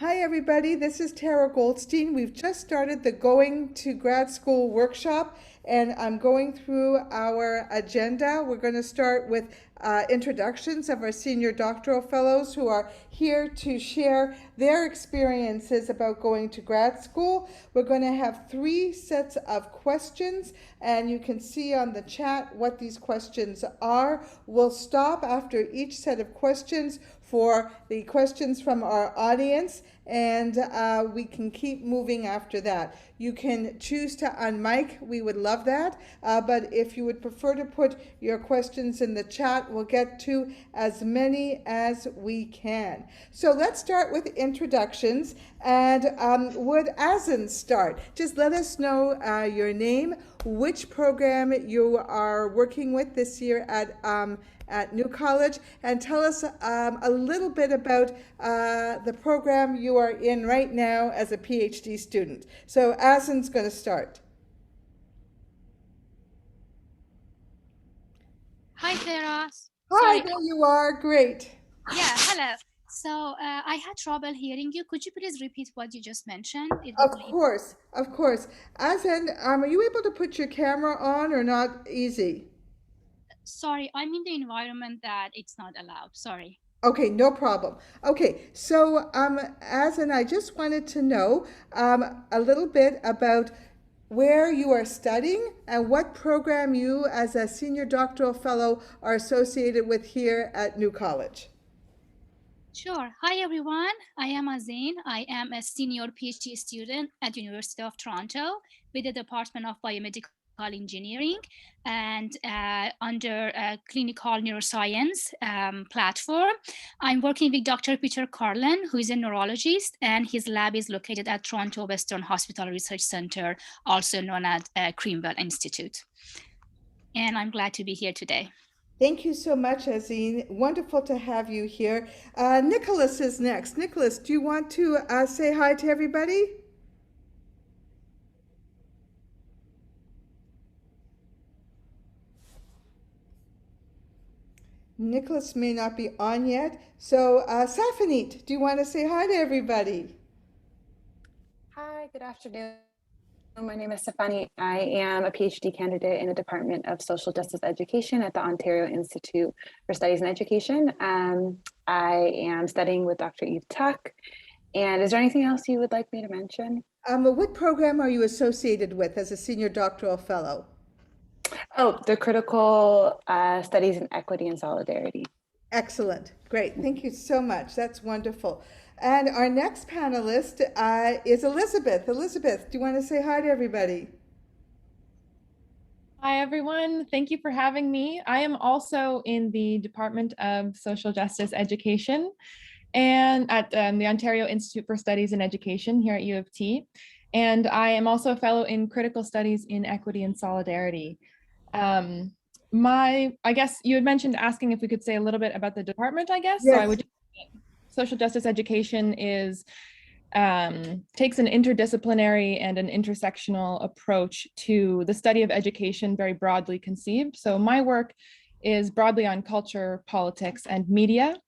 Hi, everybody. This is Tara Goldstein. We've just started the Going to Grad School workshop, and I'm going through our agenda. We're going to start with introductions of our Senior Doctoral Fellows who are here to share their experiences about going to grad school. We're going to have 3 sets of questions, and you can see on the chat what these questions are. We'll stop after each set of questions for the questions from our audience, and we can keep moving after that. You can choose to unmic, we would love that, but if you would prefer to put your questions in the chat, we'll get to as many as we can. So let's start with introductions, and would Asin start? Just let us know your name, which program you are working with this year at New College, and tell us a little bit about the program you are in right now as a PhD student. So Asin's going to start. Hi, Tara. Hi, Sorry. there you are. Great. Yeah, hello. So I had trouble hearing you. Could you please repeat what you just mentioned? It was Of course, of course. Asin, are you able to put your camera on or not easy? Sorry, I'm in the environment that it's not allowed. Sorry. Okay, no problem. Okay, so Asin, I just wanted to know a little bit about where you are studying and what program you, as a senior doctoral fellow, are associated with here at New College. Sure. Hi, everyone. I am Azin. I am a senior PhD student at University of Toronto with the Department of Biomedical Engineering and under a clinical neuroscience platform. I'm working with Dr. Peter Carlin, who is a neurologist, and his lab is located at Toronto Western Hospital Research Center, also known as Creamwell Institute. And I'm glad to be here today. Thank you so much, Azine. Wonderful to have you here. Nicholas is next. Nicholas, do you want to say hi to everybody? Nicholas may not be on yet. So, Safanit, do you want to say hi to everybody? Hi, good afternoon. My name is Stefani. I am a PhD candidate in the Department of Social Justice Education at the Ontario Institute for Studies in Education. I am studying with Dr. Eve Tuck. And is there anything else you would like me to mention? What program are you associated with as a senior doctoral fellow? Oh, the Critical Studies in Equity and Solidarity. Excellent. Great. Thank you so much. That's wonderful. And our next panelist is Elizabeth. Elizabeth, do you want to say hi to everybody? Hi, everyone. Thank you for having me. I am also in the Department of Social Justice Education and at the Ontario Institute for Studies in Education here at U of T. And I am also a fellow in Critical Studies in Equity and Solidarity. I guess you had mentioned asking if we could say a little bit about the department, I guess. Yes. So I would. Social justice education takes an interdisciplinary and an intersectional approach to the study of education, very broadly conceived. So my work is broadly on culture, politics, and media.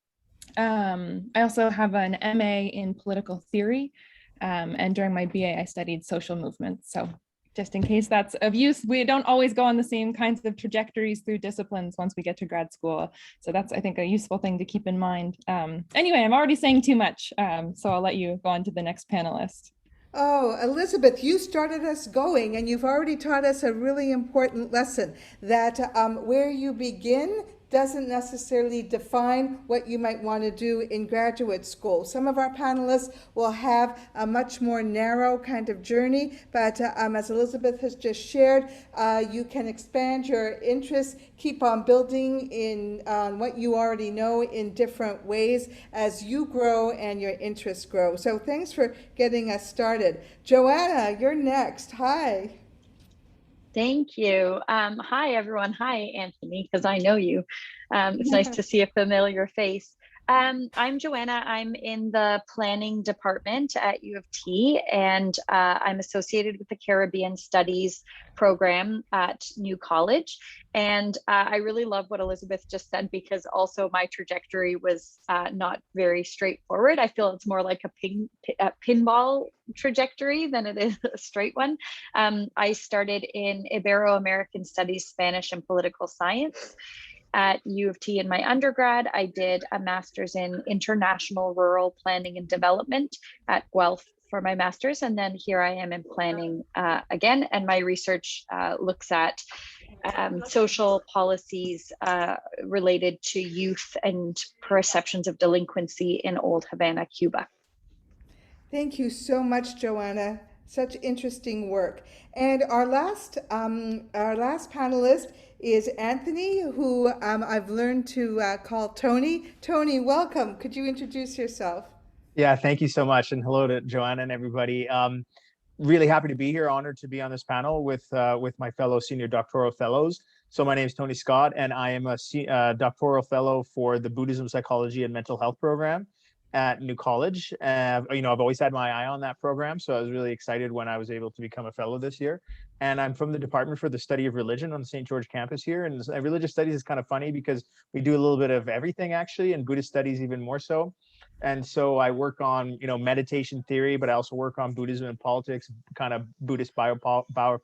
I also have an MA in political theory, and during my BA, I studied social movements. So just in case that's of use, we don't always go on the same kinds of trajectories through disciplines once we get to grad school. So that's, I think, a useful thing to keep in mind. Anyway, I'm already saying too much, so I'll let you go on to the next panelist. Oh, Elizabeth, you started us going, and you've already taught us a really important lesson that where you begin doesn't necessarily define what you might want to do in graduate school. Some of our panelists will have a much more narrow kind of journey, but as Elizabeth has just shared, you can expand your interests, keep on building in what you already know in different ways as you grow and your interests grow. So thanks for getting us started. Joanna, you're next. Hi. Thank you. Hi, everyone. Hi, Anthony, because I know you. It's nice to see a familiar face. I'm Joanna. I'm in the planning department at U of T, and I'm associated with the Caribbean Studies program at New College. And I really love what Elizabeth just said, because also my trajectory was not very straightforward. I feel it's more like a pinball trajectory than it is a straight one. I started in Ibero-American Studies, Spanish, and Political Science at U of T in my undergrad. I did a master's in international rural planning and development at Guelph for my master's. And then here I am in planning again. And my research looks at social policies related to youth and perceptions of delinquency in Old Havana, Cuba. Thank you so much, Joanna. Such interesting work. And our last panelist is Anthony, who I've learned to call Tony. Tony, welcome. Could you introduce yourself? Yeah, thank you so much. And hello to Joanna and everybody. Really happy to be here, honored to be on this panel with my fellow Senior Doctoral Fellows. So my name is Tony Scott, and I am a doctoral fellow for the Buddhism, Psychology, and Mental Health program at New College. I've always had my eye on that program, so I was really excited when I was able to become a fellow this year. And I'm from the Department for the Study of Religion on the St. George campus here. And religious studies is kind of funny because we do a little bit of everything, actually, and Buddhist studies even more so. And so I work on, meditation theory, but I also work on Buddhism and politics, kind of Buddhist biopower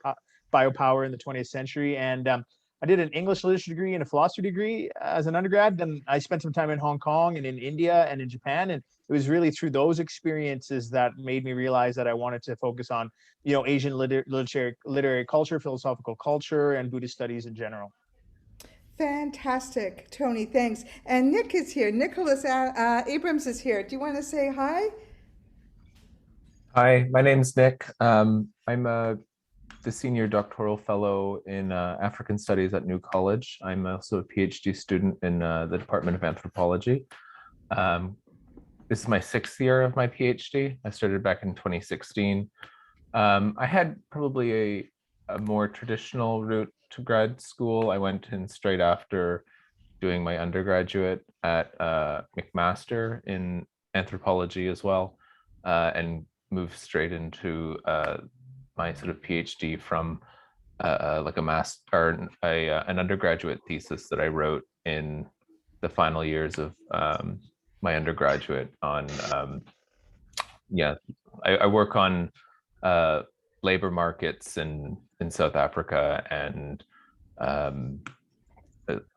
in the 20th century. And I did an English literature degree and a philosophy degree as an undergrad. Then I spent some time in Hong Kong and in India and in Japan. And it was really through those experiences that made me realize that I wanted to focus on, Asian literary culture, philosophical culture, and Buddhist studies in general. Fantastic, Tony, thanks. And Nick is here. Nicholas Abrams is here. Do you want to say hi? Hi, my name's Nick. I'm the Senior Doctoral Fellow in African Studies at New College. I'm also a PhD student in the Department of Anthropology. This is my 6th year of my PhD. I started back in 2016. I had probably a more traditional route to grad school. I went in straight after doing my undergraduate at McMaster in anthropology as well, and moved straight into my sort of PhD from like an undergraduate thesis that I wrote in the final years of my undergraduate on I work on labor markets in South Africa and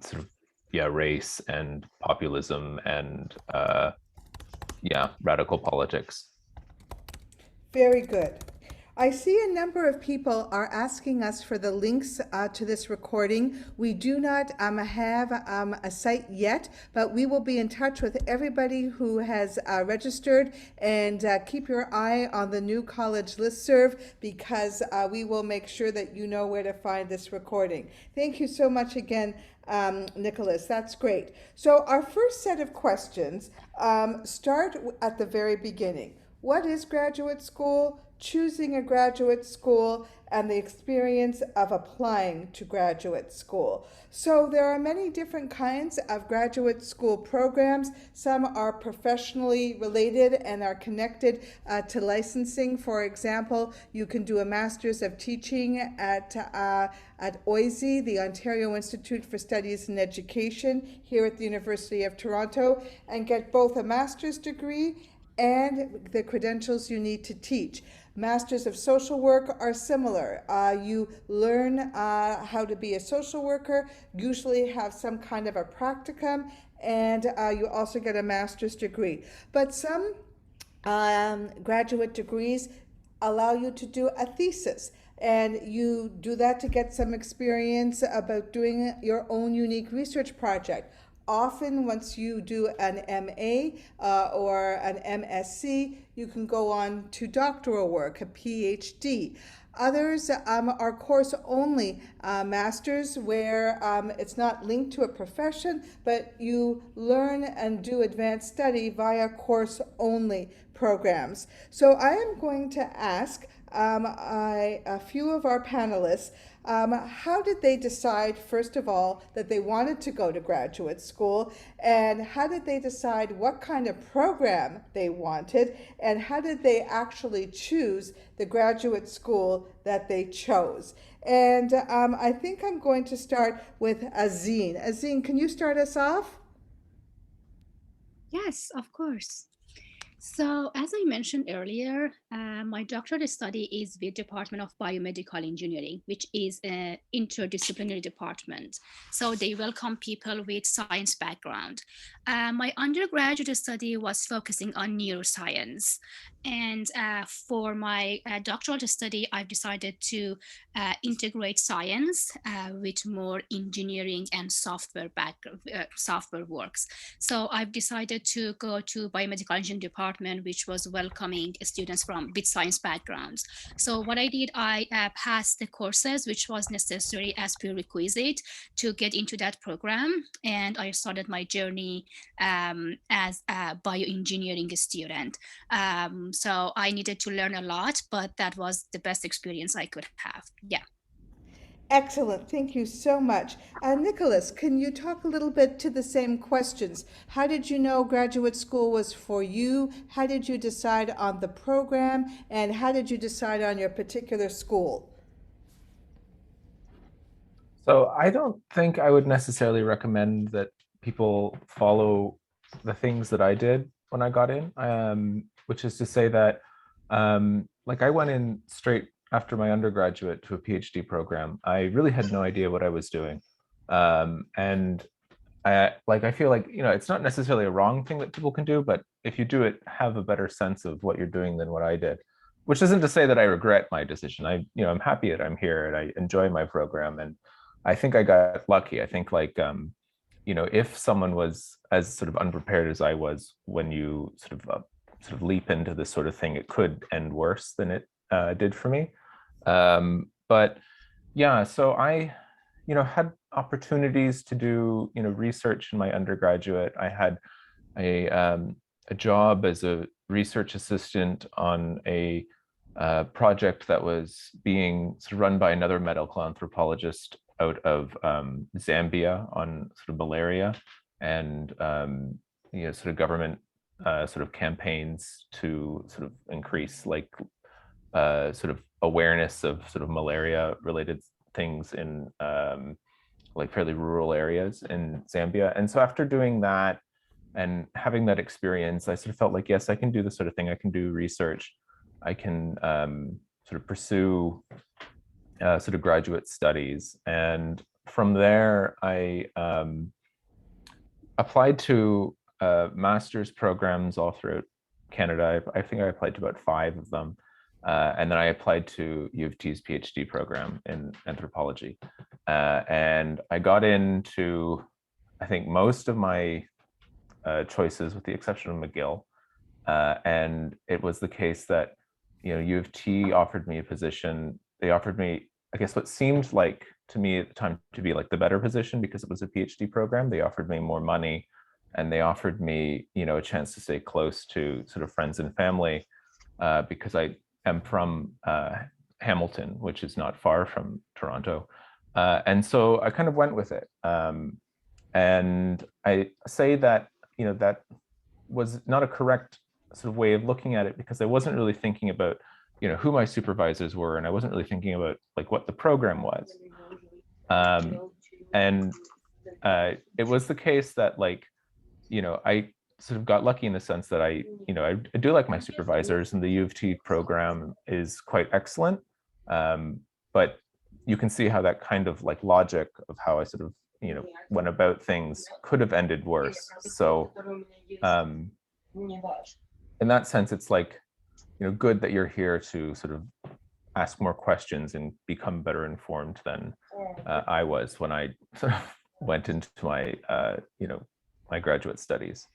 sort of race and populism and radical politics. Very good. I see a number of people are asking us for the links to this recording. We do not have a site yet, but we will be in touch with everybody who has registered, and keep your eye on the New College listserv, because we will make sure that you know where to find this recording. Thank you so much again, Nicholas. That's great. So our first set of questions start at the very beginning. What is graduate school? Choosing a graduate school, and the experience of applying to graduate school. So there are many different kinds of graduate school programs. Some are professionally related and are connected to licensing. For example, you can do a Master's of Teaching at OISE, the Ontario Institute for Studies in Education, here at the University of Toronto, and get both a master's degree and the credentials you need to teach. Masters of Social Work are similar. You learn how to be a social worker, usually have some kind of a practicum, and you also get a master's degree. But some graduate degrees allow you to do a thesis, and you do that to get some experience about doing your own unique research project. Often, once you do an MA or an MSc, you can go on to doctoral work, a PhD. Others are course-only masters, where it's not linked to a profession, but you learn and do advanced study via course-only programs. So I am going to ask a few of our panelists, how did they decide, first of all, that they wanted to go to graduate school? And how did they decide what kind of program they wanted? And how did they actually choose the graduate school that they chose? And I think I'm going to start with Azine. Azine, can you start us off? Yes, of course. So as I mentioned earlier, my doctoral study is with Department of Biomedical Engineering, which is an interdisciplinary department. So they welcome people with science background. My undergraduate study was focusing on neuroscience. And for my doctoral study, I've decided to integrate science with more engineering and software software works. So I've decided to go to biomedical engineering department, which was welcoming students with science backgrounds. So what I did, I passed the courses which was necessary as prerequisite to get into that program, and I started my journey as a bioengineering student. So I needed to learn a lot, but that was the best experience I could have. Yeah. Excellent. Thank you so much. Nicholas, can you talk a little bit to the same questions? How did you know graduate school was for you? How did you decide on the program? And how did you decide on your particular school? So I don't think I would necessarily recommend that people follow the things that I did when I got in, which is to say that like I went in straight after my undergraduate to a PhD program. I really had no idea what I was doing. And I feel like, it's not necessarily a wrong thing that people can do, but if you do it, have a better sense of what you're doing than what I did, which isn't to say that I regret my decision. I'm happy that I'm here and I enjoy my program. And I think I got lucky. I think if someone was as sort of unprepared as I was, when you sort of leap into this sort of thing, it could end worse than it did for me. But yeah, so I, had opportunities to do, research in my undergraduate. I had a job as a research assistant on a project that was being sort of run by another medical anthropologist out of Zambia on sort of malaria and sort of government sort of campaigns to sort of increase sort of awareness of sort of malaria related things in fairly rural areas in Zambia. And so after doing that and having that experience, I sort of felt like, yes, I can do this sort of thing. I can do research. I can sort of pursue sort of graduate studies. And from there, I applied to master's programs all throughout Canada. I think I applied to about 5 of them. And then I applied to U of T's PhD program in anthropology. And I got into, I think, most of my choices with the exception of McGill. And it was the case that, U of T offered me a position. They offered me, I guess, what seemed like to me at the time to be like the better position because it was a PhD program. They offered me more money and they offered me, a chance to stay close to sort of friends and family because I am from Hamilton, which is not far from Toronto. And so I kind of went with it. And I say that, that was not a correct sort of way of looking at it because I wasn't really thinking about, who my supervisors were, and I wasn't really thinking about like what the program was. And it was the case that I sort of got lucky in the sense that I do like my supervisors, and the U of T program is quite excellent. But you can see how that kind of logic of how I sort of, went about things could have ended worse. So in that sense, it's good that you're here to sort of ask more questions and become better informed than I was when I sort of went into my, my graduate studies.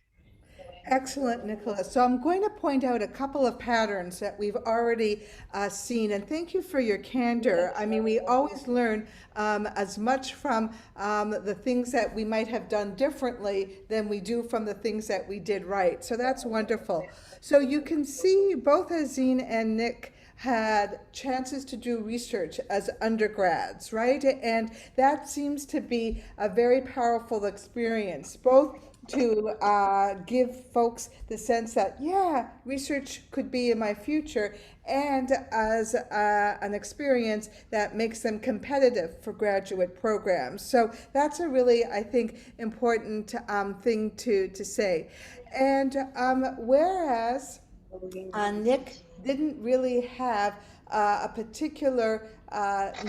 Excellent, Nicholas. So I'm going to point out a couple of patterns that we've already seen, and thank you for your candor. I mean, we always learn as much from the things that we might have done differently than we do from the things that we did right. So that's wonderful. So you can see both Azine and Nick had chances to do research as undergrads, right? And that seems to be a very powerful experience, both to give folks the sense that, yeah, research could be in my future, and as an experience that makes them competitive for graduate programs. So that's a really, I think, important thing to say. And whereas Nick didn't really have a particular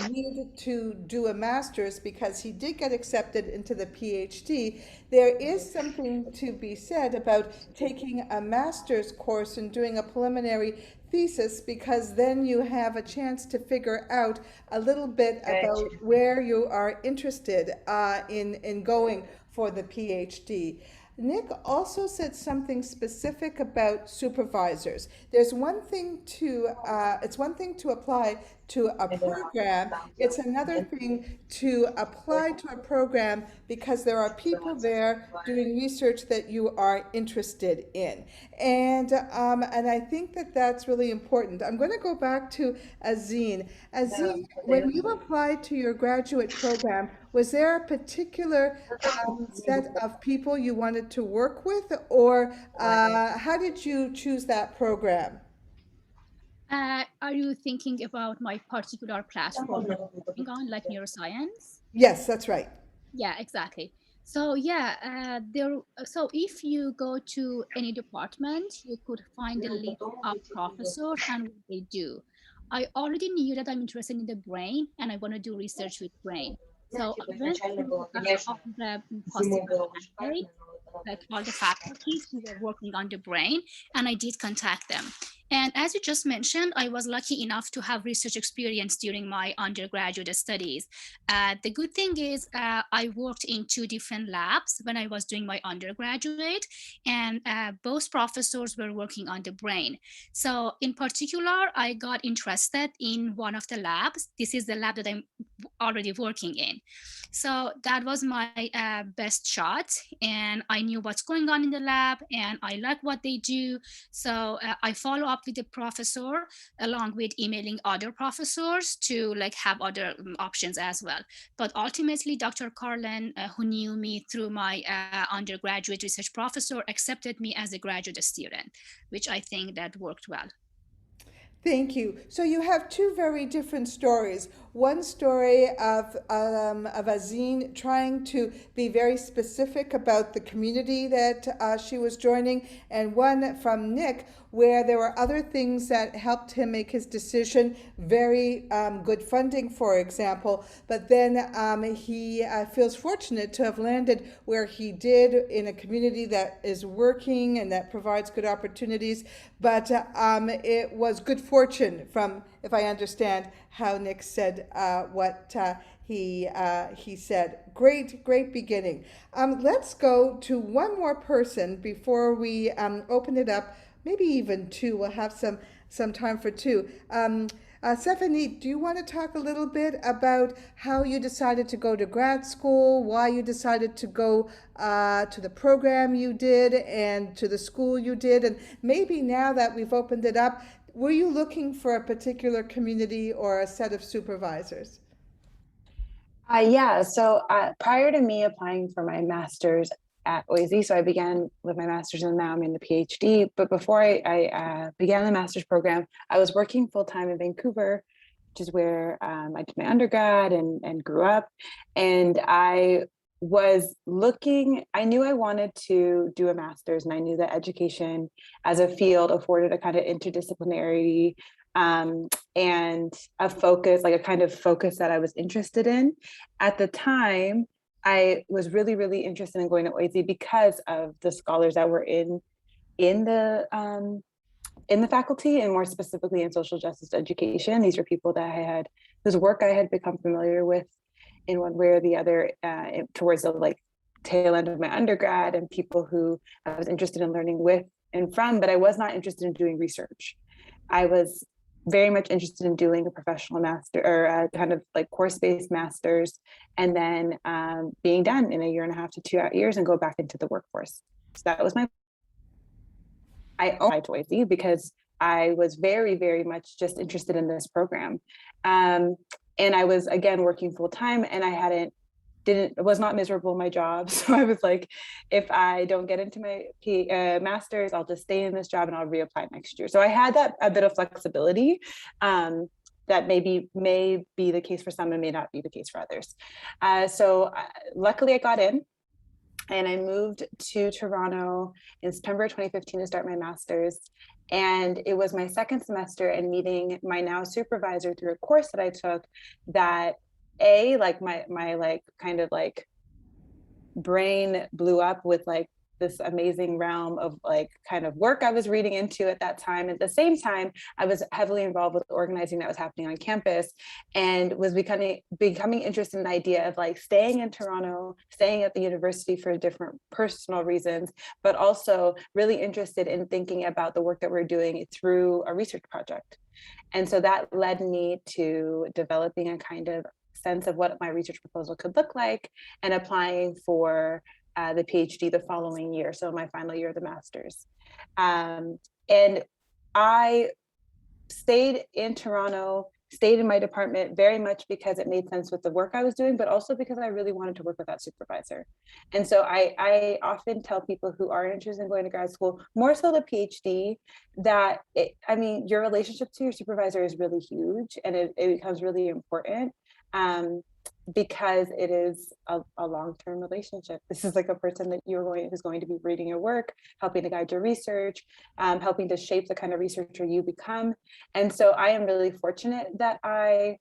need to do a master's because he did get accepted into the PhD, there is something to be said about taking a master's course and doing a preliminary thesis, because then you have a chance to figure out a little bit about where you are interested in going for the PhD. Nick also said something specific about supervisors. There's one thing to, it's one thing to apply to a program, it's another thing to apply to a program because there are people there doing research that you are interested in. And I think that that's really important. I'm going to go back to Azine. Azine, when you applied to your graduate program, was there a particular set of people you wanted to work with, or how did you choose that program? Are you thinking about my particular platform that I'm working on, like neuroscience? Yes, that's right. Yeah, exactly. So yeah, so if you go to any department, you could find a list of professors and what they do. I already knew that I'm interested in the brain and I want to do research with brain. So I went through all the possible candidates, like all the faculties who were working on the brain, and I did contact them. And as you just mentioned, I was lucky enough to have research experience during my undergraduate studies. The good thing is I worked in 2 different labs when I was doing my undergraduate, and both professors were working on the brain. So in particular, I got interested in one of the labs. This is the lab that I'm already working in. So that was my best shot, and I knew what's going on in the lab and I like what they do. So I follow up with the professor along with emailing other professors to like have other options as well. But ultimately, Dr. Carlin, who knew me through my undergraduate research professor, accepted me as a graduate student, which I think that worked well. Thank you. So you have 2 very different stories. One story of Azine trying to be very specific about the community that she was joining, and one from Nick where there were other things that helped him make his decision, very good funding, for example, but then he feels fortunate to have landed where he did in a community that is working and that provides good opportunities, but it was good fortune from, if I understand how Nick said what he said. Great beginning. Let's go to one more person before we open it up. Maybe even 2. We'll have some time for 2. Stephanie, do you want to talk a little bit about how you decided to go to grad school, why you decided to go to the program you did and to the school you did, and maybe now that we've opened it up, were you looking for a particular community or a set of supervisors? Yeah, so prior to me applying for my master's at OISE, so I began with my master's and now I'm in the PhD. But before I began the master's program, I was working full-time in Vancouver, which is where I did my undergrad and grew up. And I was looking, I knew I wanted to do a master's, and I knew that education as a field afforded a kind of interdisciplinary and a focus, like a kind of focus that I was interested in. At the time, I was really interested in going to OISE because of the scholars that were in the faculty, and more specifically in social justice education. These were people that whose work I had become familiar with in one way or the other towards the tail end of my undergrad, and people who I was interested in learning with and from, but I was not interested in doing research. I was very much interested in doing a professional master or a kind of like course-based master's, and then being done in 1.5 to 2 years and go back into the workforce. So that was I applied to OISE because I was very, very much just interested in this program. And I was, again, working full time, and I was not miserable in my job. So I was like, if I don't get into my master's, I'll just stay in this job and I'll reapply next year. So I had that a bit of flexibility that may be the case for some and may not be the case for others. Luckily I got in, and I moved to Toronto in September 2015 to start my master's. And it was my second semester and meeting my now supervisor through a course that I took that my kind of like brain blew up with like this amazing realm of like kind of work I was reading into at that time. At the same time, I was heavily involved with organizing that was happening on campus, and was becoming interested in the idea of like staying in Toronto, staying at the university for different personal reasons, but also really interested in thinking about the work that we're doing through a research project. And so that led me to developing a kind of sense of what my research proposal could look like and applying for the PhD the following year, so my final year of the master's. And I stayed in Toronto, stayed in my department very much because it made sense with the work I was doing, but also because I really wanted to work with that supervisor. And so I often tell people who are interested in going to grad school, more so the PhD, that your relationship to your supervisor is really huge, and it becomes really important. Because it is a long-term relationship. This is like a person that who's going to be reading your work, helping to guide your research, helping to shape the kind of researcher you become. And so I am really fortunate that I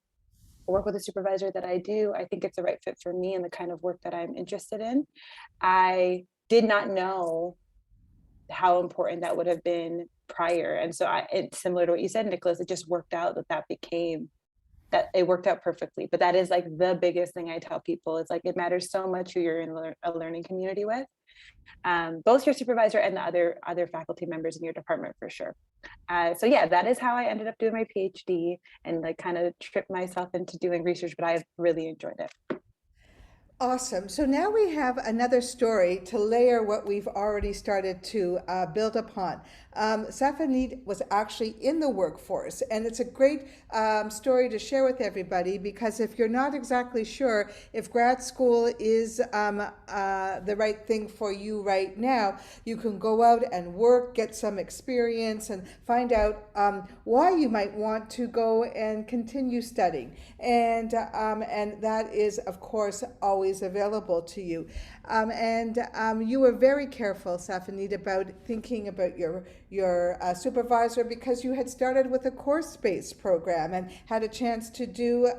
work with a supervisor that I do. I think it's the right fit for me and the kind of work that I'm interested in. I did not know how important that would have been prior. And so it's similar to what you said, Nicholas, it just worked out that it worked out perfectly. But that is like the biggest thing I tell people. It's like, it matters so much who you're in a learning community with, both your supervisor and the other faculty members in your department, for sure. So yeah, that is how I ended up doing my PhD, and like kind of tripped myself into doing research, but I've really enjoyed it. Awesome. So now we have another story to layer what we've already started to build upon. Safanit was actually in the workforce, and it's a great story to share with everybody, because if you're not exactly sure if grad school is the right thing for you right now, you can go out and work, get some experience, and find out why you might want to go and continue studying. And that is, of course, always available to you. You were very careful, Safanit, about thinking about your supervisor, because you had started with a course-based program and had a chance to do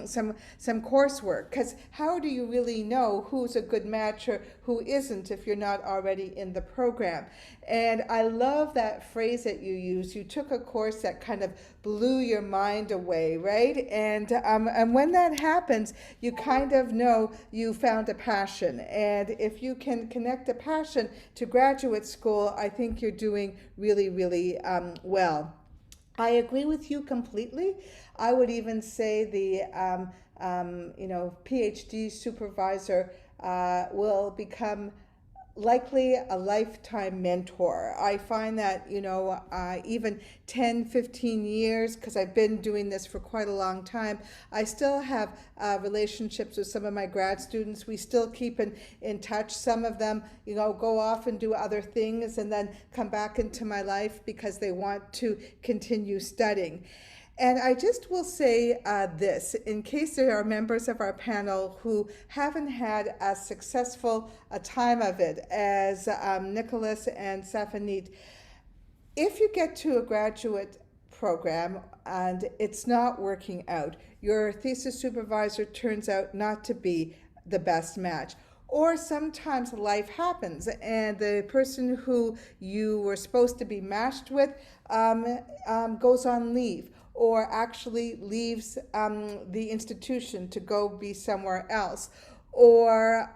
some coursework. Because how do you really know who's a good match or who isn't if you're not already in the program? And I love that phrase that you used. You took a course that kind of blew your mind away, right? And when that happens, you kind of know you found a passion. And if you can connect a passion to graduate school, I think you're doing really, really well. I agree with you completely. I would even say the PhD supervisor will become likely a lifetime mentor. I find that, even 10, 15 years, because I've been doing this for quite a long time, I still have relationships with some of my grad students. We still keep in touch. Some of them, go off and do other things and then come back into my life because they want to continue studying. And I just will say this, in case there are members of our panel who haven't had as successful a time of it as Nicholas and Safanit. If you get to a graduate program and it's not working out, your thesis supervisor turns out not to be the best match, or sometimes life happens and the person who you were supposed to be matched with goes on leave, or actually leaves the institution to go be somewhere else. Or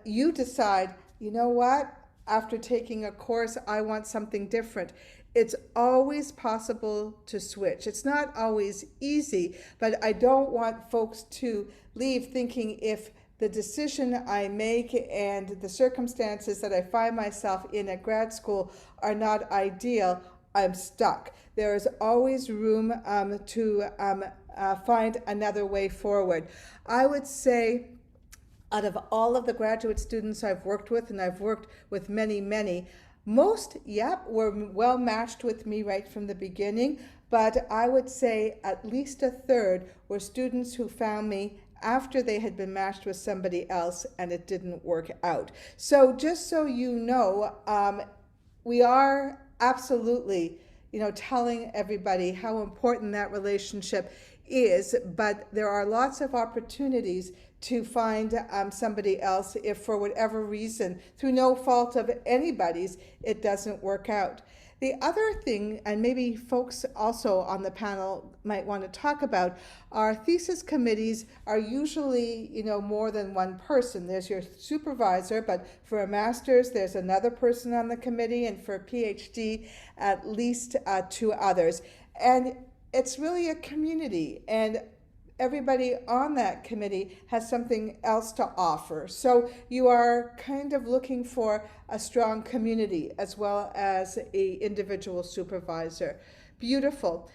you decide, you know what, after taking a course, I want something different. It's always possible to switch. It's not always easy, but I don't want folks to leave thinking if the decision I make and the circumstances that I find myself in at grad school are not ideal, I'm stuck. There is always room to find another way forward. I would say, out of all of the graduate students I've worked with, and I've worked with many, many, most, were well matched with me right from the beginning, but I would say at least a third were students who found me after they had been matched with somebody else and it didn't work out. So just so you know, we are absolutely, telling everybody how important that relationship is, but there are lots of opportunities to find somebody else if for whatever reason, through no fault of anybody's, it doesn't work out. The other thing, and maybe folks also on the panel might want to talk about, our thesis committees are usually, more than one person. There's your supervisor, but for a master's, there's another person on the committee, and for a PhD, at least 2 others. And it's really a community, and everybody on that committee has something else to offer. So you are kind of looking for a strong community as well as an individual supervisor. Beautiful.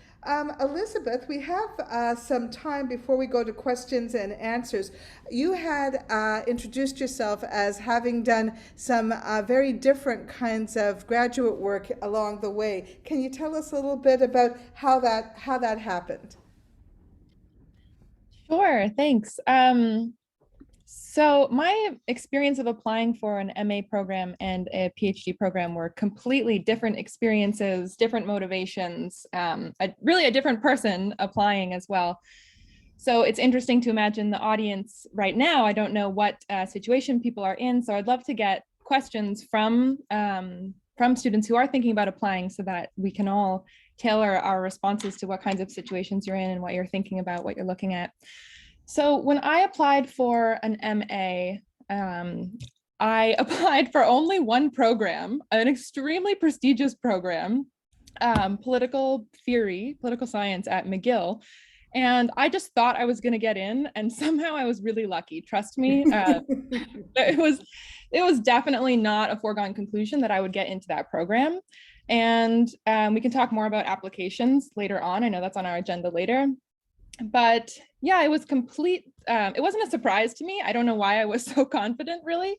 Elizabeth, we have some time before we go to questions and answers. You had introduced yourself as having done some very different kinds of graduate work along the way. Can you tell us a little bit about how that happened? Sure, thanks. So my experience of applying for an MA program and a PhD program were completely different experiences, different motivations, really a different person applying as well. So it's interesting to imagine the audience right now. I don't know what situation people are in, so I'd love to get questions from students who are thinking about applying so that we can all tailor our responses to what kinds of situations you're in and what you're thinking about, what you're looking at. So when I applied for an MA, I applied for only one program, an extremely prestigious program, political theory, political science at McGill. And I just thought I was going to get in, and somehow I was really lucky. Trust me, it was definitely not a foregone conclusion that I would get into that program. And we can talk more about applications later on. I know that's on our agenda later. But yeah, it was it wasn't a surprise to me. I don't know why I was so confident, really.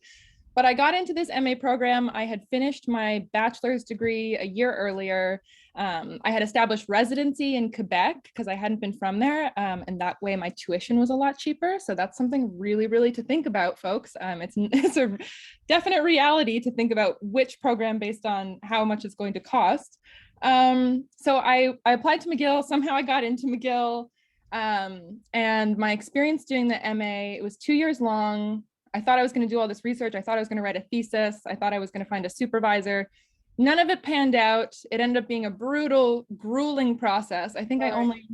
But I got into this MA program. I had finished my bachelor's degree a year earlier. I had established residency in Quebec because I hadn't been from there. And that way my tuition was a lot cheaper. So that's something really, really to think about, folks. It's a definite reality to think about which program based on how much it's going to cost. So I applied to McGill. Somehow I got into McGill. And my experience doing the MA, it was 2 years long. I thought I was going to do all this research. I thought I was going to write a thesis. I thought I was going to find a supervisor. None of it panned out. It ended up being a brutal, grueling process. I think I only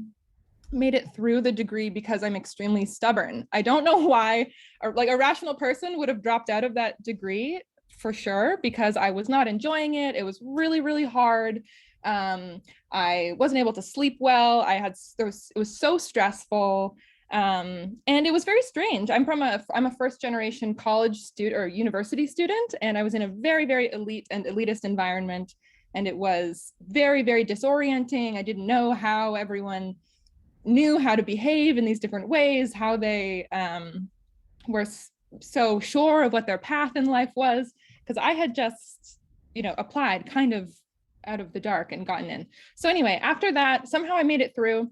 made it through the degree because I'm extremely stubborn. I don't know why, or like a rational person would have dropped out of that degree for sure, because I was not enjoying it. It was really, really hard. I wasn't able to sleep well. It was so stressful. And it was very strange. I'm a first generation college student or university student, and I was in a very, very elite and elitist environment. And it was very, very disorienting. I didn't know how everyone knew how to behave in these different ways, how they were so sure of what their path in life was, because I had just, applied kind of out of the dark and gotten in. So anyway, after that, somehow I made it through.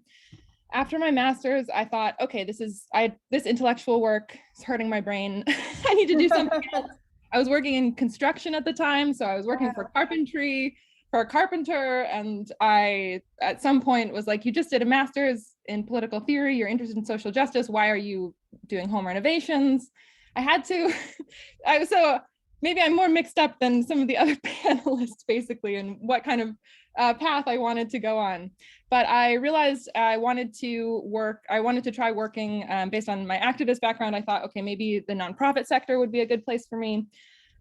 After my master's, I thought, okay, this intellectual work is hurting my brain. I need to do something else. I was working in construction at the time, so I was working for carpentry, for a carpenter, and I, at some point, was like, you just did a master's in political theory, you're interested in social justice, why are you doing home renovations? I had to, so maybe I'm more mixed up than some of the other panelists, basically, and what kind of path I wanted to go on. But I realized I wanted to try working based on my activist background. I thought, okay, maybe the nonprofit sector would be a good place for me.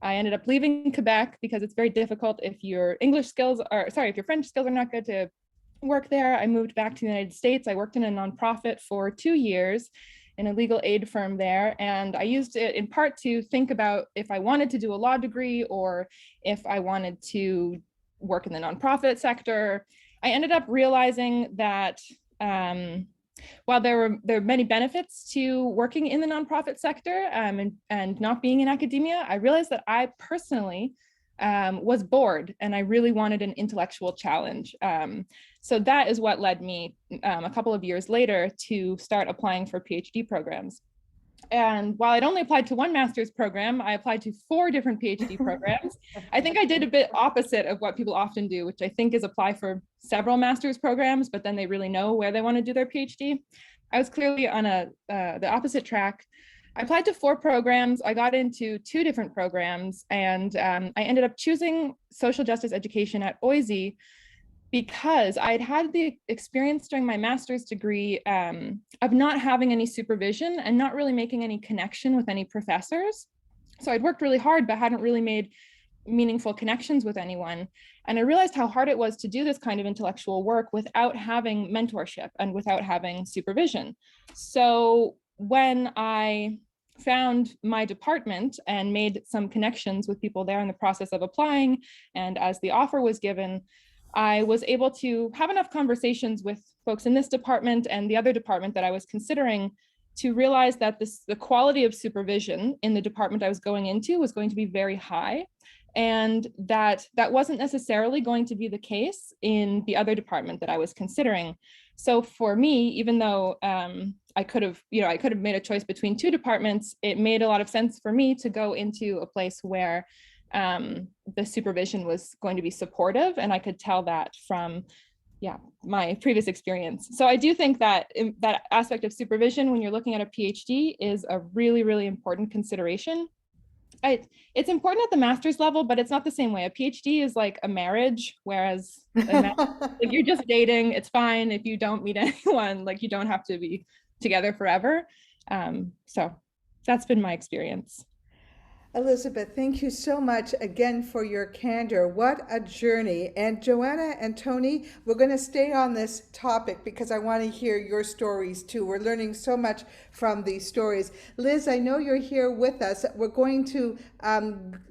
I ended up leaving Quebec because it's very difficult if your French skills are not good to work there. I moved back to the United States. I worked in a nonprofit for 2 years in a legal aid firm there. And I used it in part to think about if I wanted to do a law degree or if I wanted to work in the nonprofit sector. I ended up realizing that while there are many benefits to working in the nonprofit sector and not being in academia, I realized that I personally was bored and I really wanted an intellectual challenge. So that is what led me a couple of years later to start applying for PhD programs. And while I'd only applied to one master's program, I applied to 4 different PhD programs. I think I did a bit opposite of what people often do, which I think is apply for several master's programs, but then they really know where they want to do their PhD. I was clearly on the opposite track. I applied to 4 programs. I got into 2 different programs, and I ended up choosing social justice education at OISE because I'd had the experience during my master's degree of not having any supervision and not really making any connection with any professors. So I'd worked really hard, but hadn't really made meaningful connections with anyone. And I realized how hard it was to do this kind of intellectual work without having mentorship and without having supervision. So when I found my department and made some connections with people there in the process of applying, and as the offer was given, I was able to have enough conversations with folks in this department and the other department that I was considering to realize that the quality of supervision in the department I was going into was going to be very high, and that wasn't necessarily going to be the case in the other department that I was considering. So for me, even though I could have made a choice between 2 departments, it made a lot of sense for me to go into a place where the supervision was going to be supportive, and I could tell that from my previous experience. So I do think that that aspect of supervision when you're looking at a PhD is a really, really important consideration. It's important at the master's level, but it's not the same way. A PhD is like a marriage, whereas like you're just dating, it's fine if you don't meet anyone, like you don't have to be together forever. So that's been my experience. Elizabeth, thank you so much again for your candor. What a journey. And Joanna and Tony, we're going to stay on this topic because I want to hear your stories too. We're learning so much from these stories. Liz, I know you're here with us. We're going to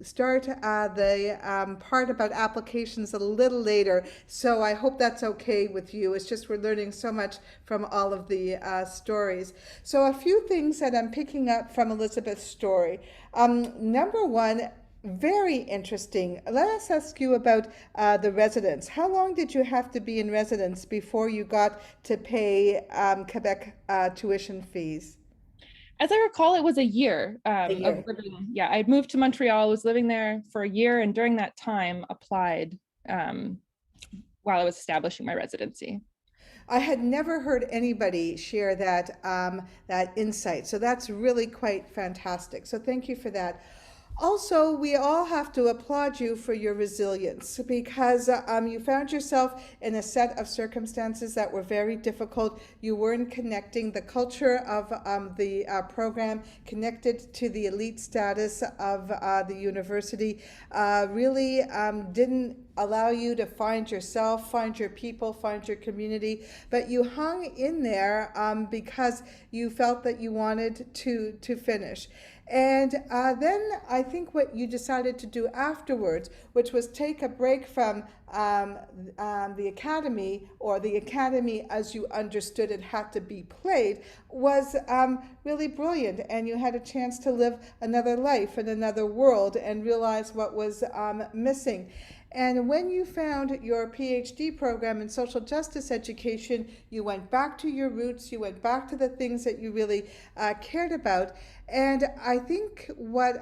start the part about applications a little later, so I hope that's okay with you. It's just we're learning so much from all of the stories. So a few things that I'm picking up from Elizabeth's story. Number one, very interesting. Let us ask you about the residence. How long did you have to be in residence before you got to pay Quebec tuition fees? As I recall, it was a year, of living. Yeah, I moved to Montreal, was living there for a year, and during that time applied while I was establishing my residency. I had never heard anybody share that that insight. So that's really quite fantastic. So thank you for that. Also, we all have to applaud you for your resilience because you found yourself in a set of circumstances that were very difficult. You weren't connecting. The culture of the program connected to the elite status of the university really didn't allow you to find yourself, find your people, find your community, but you hung in there because you felt that you wanted to finish. And then I think what you decided to do afterwards, which was take a break from the academy, or the academy as you understood it had to be played, was really brilliant. And you had a chance to live another life in another world and realize what was missing. And when you found your PhD program in social justice education, you went back to your roots, you went back to the things that you really cared about. And I think what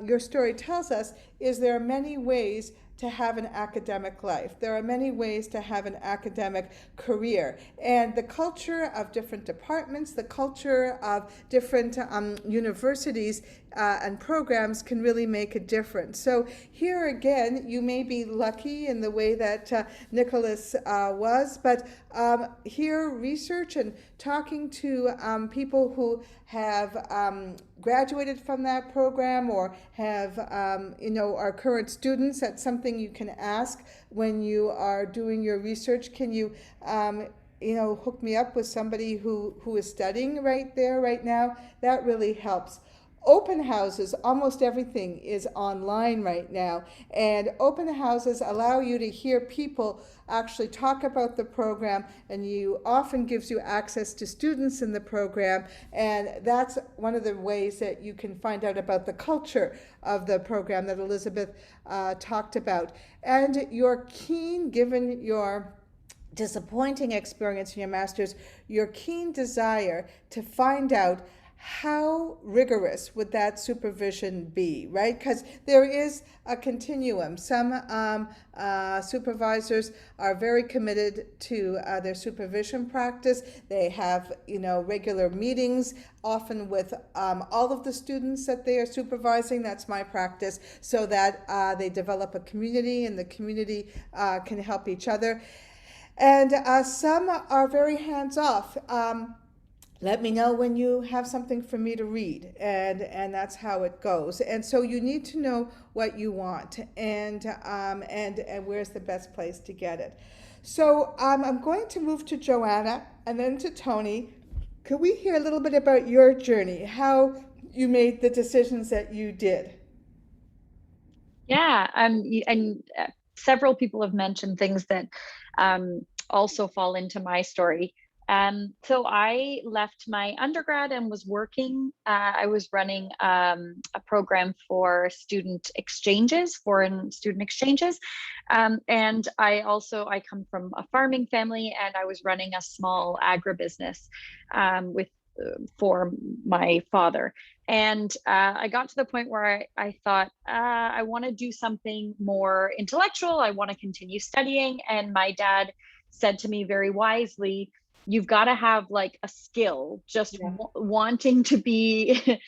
your story tells us is there are many ways to have an academic life. There are many ways to have an academic career. And the culture of different departments, the culture of different universities and programs can really make a difference. So here again, you may be lucky in the way that Nicholas was, but here research and talking to people who have graduated from that program or have, are current students, that's something you can ask when you are doing your research. Can you, hook me up with somebody who is studying right there, right now? That really helps. open houses, almost everything is online right now, and open houses allow you to hear people actually talk about the program, and you often gives you access to students in the program, and that's one of the ways that you can find out about the culture of the program that Elizabeth talked about. And you're keen, given your disappointing experience in your master's, your keen desire to find out how rigorous would that supervision be, right? Because there is a continuum. Some supervisors are very committed to their supervision practice. They have, regular meetings, often with all of the students that they are supervising. That's my practice, so that they develop a community, and the community can help each other. And some are very hands-off. Let me know when you have something for me to read, and that's how it goes. And so you need to know what you want, and where's the best place to get it. So I'm going to move to Joanna and then to Tony. Could we hear a little bit about your journey, how you made the decisions that you did? Yeah, and several people have mentioned things that also fall into my story. So I left my undergrad and was working. I was running a program for student exchanges, foreign student exchanges. And I come from a farming family, and I was running a small agribusiness for my father. And I got to the point where I thought, I want to do something more intellectual. I want to continue studying. And my dad said to me very wisely, you've got to have like a skill. Just wanting to be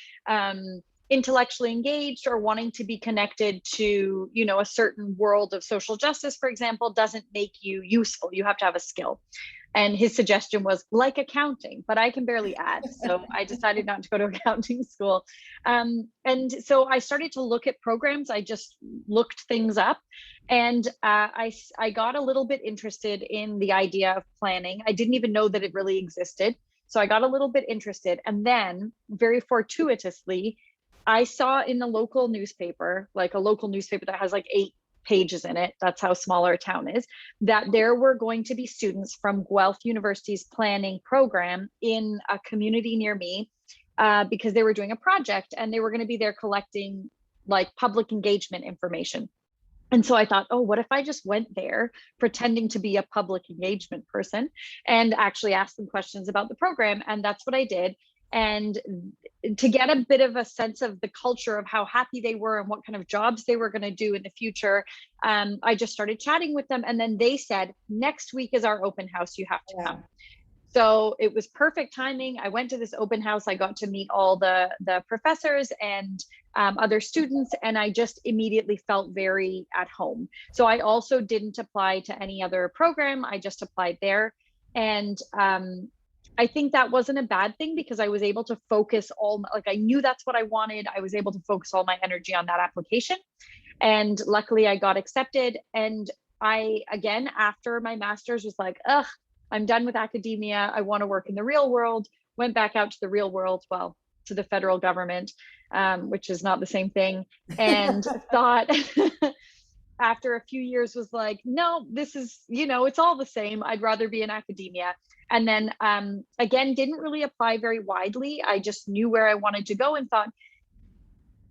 intellectually engaged or wanting to be connected to, a certain world of social justice, for example, doesn't make you useful. You have to have a skill. And his suggestion was like accounting, but I can barely add. So I decided not to go to accounting school. And so I started to look at programs. I just looked things up, and I got a little bit interested in the idea of planning. I didn't even know that it really existed. So I got a little bit interested. And then very fortuitously, I saw in the local newspaper, like a local newspaper that has like 8 pages in it, that's how small our town is, that there were going to be students from Guelph University's planning program in a community near me, because they were doing a project and they were going to be there collecting like public engagement information. And so I thought, oh, what if I just went there pretending to be a public engagement person and actually asked them questions about the program? And that's what I did. And to get a bit of a sense of the culture of how happy they were and what kind of jobs they were going to do in the future, I just started chatting with them. And then they said, next week is our open house, you have to come. So it was perfect timing. I went to this open house. I got to meet all the professors and other students, and I just immediately felt very at home. So I also didn't apply to any other program. I just applied there. And I think that wasn't a bad thing, because I was able to focus I knew that's what I wanted. I was able to focus all my energy on that application. And luckily I got accepted. And I, again, after my master's, was like, ugh, I'm done with academia. I want to work in the real world. Went back out to the real world, well, to the federal government, which is not the same thing. And thought, after a few years, was like, no, this is, it's all the same. I'd rather be in academia. And then again, didn't really apply very widely. I just knew where I wanted to go and thought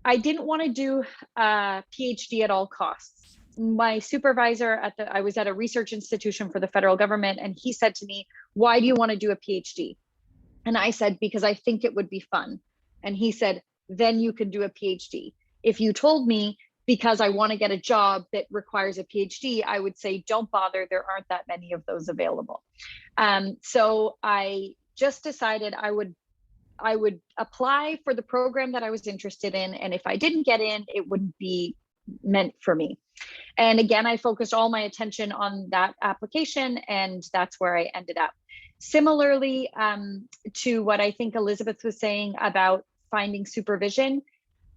I didn't want to do a PhD at all costs. My supervisor I was at a research institution for the federal government, and he said to me, why do you want to do a PhD? And I said, because I think it would be fun. And he said, then you can do a PhD. If you told me because I want to get a job that requires a PhD, I would say, don't bother. There aren't that many of those available. So I just decided I would apply for the program that I was interested in. And if I didn't get in, it wouldn't be meant for me. And again, I focused all my attention on that application, and that's where I ended up. Similarly to what I think Elizabeth was saying about finding supervision,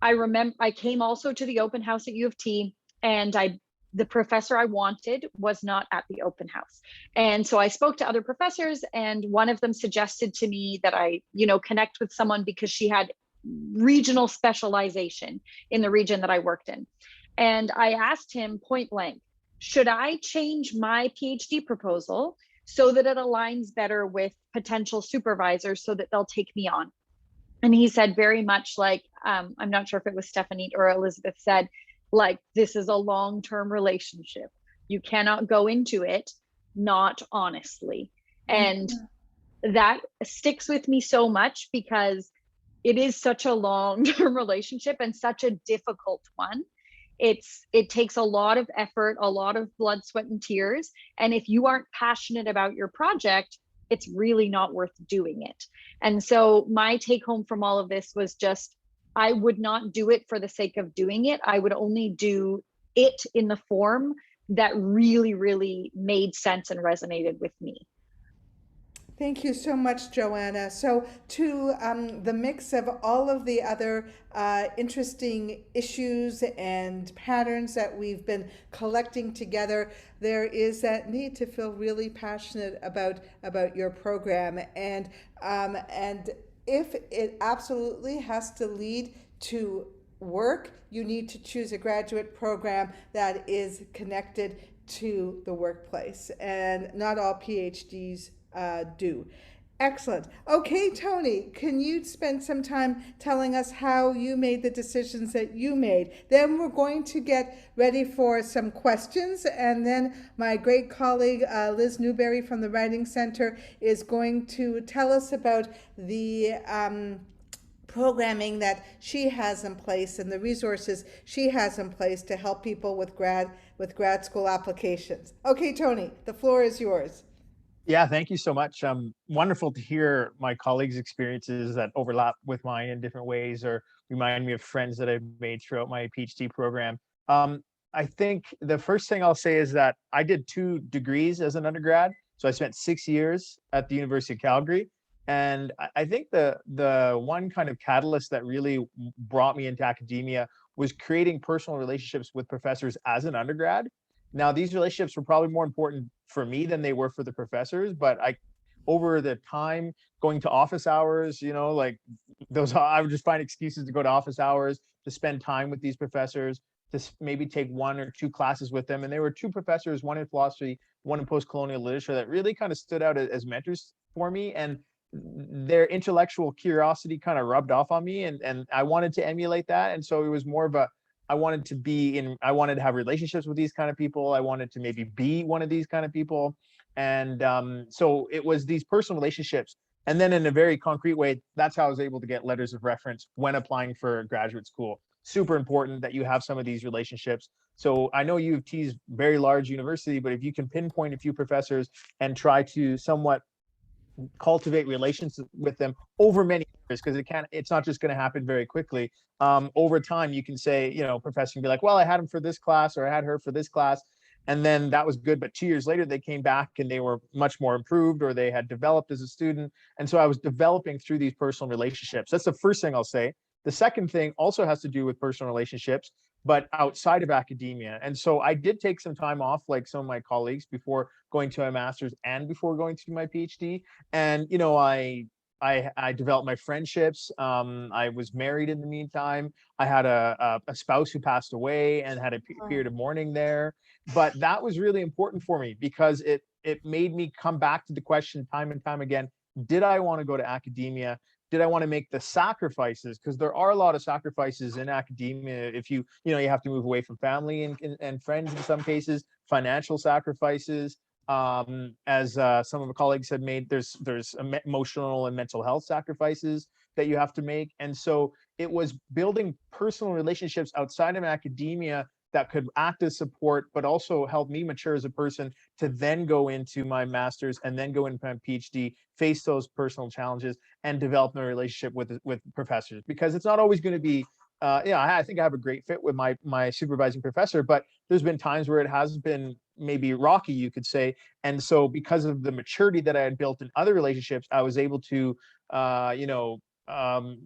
I remember I came also to the open house at U of T, and the professor I wanted was not at the open house. And so I spoke to other professors, and one of them suggested to me that I, connect with someone, because she had regional specialization in the region that I worked in. And I asked him point blank, should I change my PhD proposal so that it aligns better with potential supervisors so that they'll take me on? And he said very much like, I'm not sure if it was Stephanie or Elizabeth said, like, this is a long-term relationship. You cannot go into it not honestly. And that sticks with me so much because it is such a long-term relationship and such a difficult one. It takes a lot of effort, a lot of blood, sweat, and tears. And if you aren't passionate about your project, it's really not worth doing it. And so my take home from all of this was just, I would not do it for the sake of doing it. I would only do it in the form that really, really made sense and resonated with me. Thank you so much, Joanna. So to the mix of all of the other interesting issues and patterns that we've been collecting together, there is that need to feel really passionate about your program. And if it absolutely has to lead to work, you need to choose a graduate program that is connected to the workplace. And not all PhDs do. Excellent. Okay, Tony, can you spend some time telling us how you made the decisions that you made? Then we're going to get ready for some questions, and then my great colleague Liz Newberry from the Writing Center is going to tell us about the programming that she has in place and the resources she has in place to help people with grad school applications. Okay, Tony, the floor is yours. Yeah, thank you so much. Wonderful to hear my colleagues' experiences that overlap with mine in different ways or remind me of friends that I've made throughout my PhD program. I think the first thing I'll say is that I did 2 degrees as an undergrad. So I spent 6 years at the University of Calgary. And I think the one kind of catalyst that really brought me into academia was creating personal relationships with professors as an undergrad. Now, these relationships were probably more important for me than they were for the professors, but over the time going to office hours, like I would just find excuses to go to office hours, to spend time with these professors, to maybe take 1 or 2 classes with them. And there were 2 professors, one in philosophy, one in post-colonial literature, that really kind of stood out as mentors for me. And their intellectual curiosity kind of rubbed off on me, and I wanted to emulate that. And so it was more of I wanted to have relationships with these kind of people. I wanted to maybe be one of these kind of people. And so it was these personal relationships. And then in a very concrete way, that's how I was able to get letters of reference when applying for graduate school. Super important that you have some of these relationships. So I know U of T is a very large university, but if you can pinpoint a few professors and try to somewhat cultivate relations with them over many years, because it's not just going to happen very quickly. Over time, you can say, professor can be like, well, I had him for this class, or I had her for this class, and then that was good. But 2 years later, they came back and they were much more improved, or they had developed as a student. And so I was developing through these personal relationships. That's the first thing I'll say. The second thing also has to do with personal relationships, but outside of academia. And so I did take some time off, like some of my colleagues, before going to my master's and before going to my PhD. And, I developed my friendships. I was married in the meantime. I had a spouse who passed away and had a period of mourning there. But that was really important for me because it made me come back to the question time and time again, did I want to go to academia? Did I want to make the sacrifices? Because there are a lot of sacrifices in academia. If you have to move away from family and friends in some cases, financial sacrifices. As some of the colleagues have made, there's emotional and mental health sacrifices that you have to make. And so it was building personal relationships outside of academia that could act as support, but also help me mature as a person to then go into my master's and then go into my PhD, face those personal challenges and develop a relationship with professors. Because it's not always going to be, I think I have a great fit with my supervising professor, but there's been times where it has been maybe rocky, you could say. And so because of the maturity that I had built in other relationships, I was able to,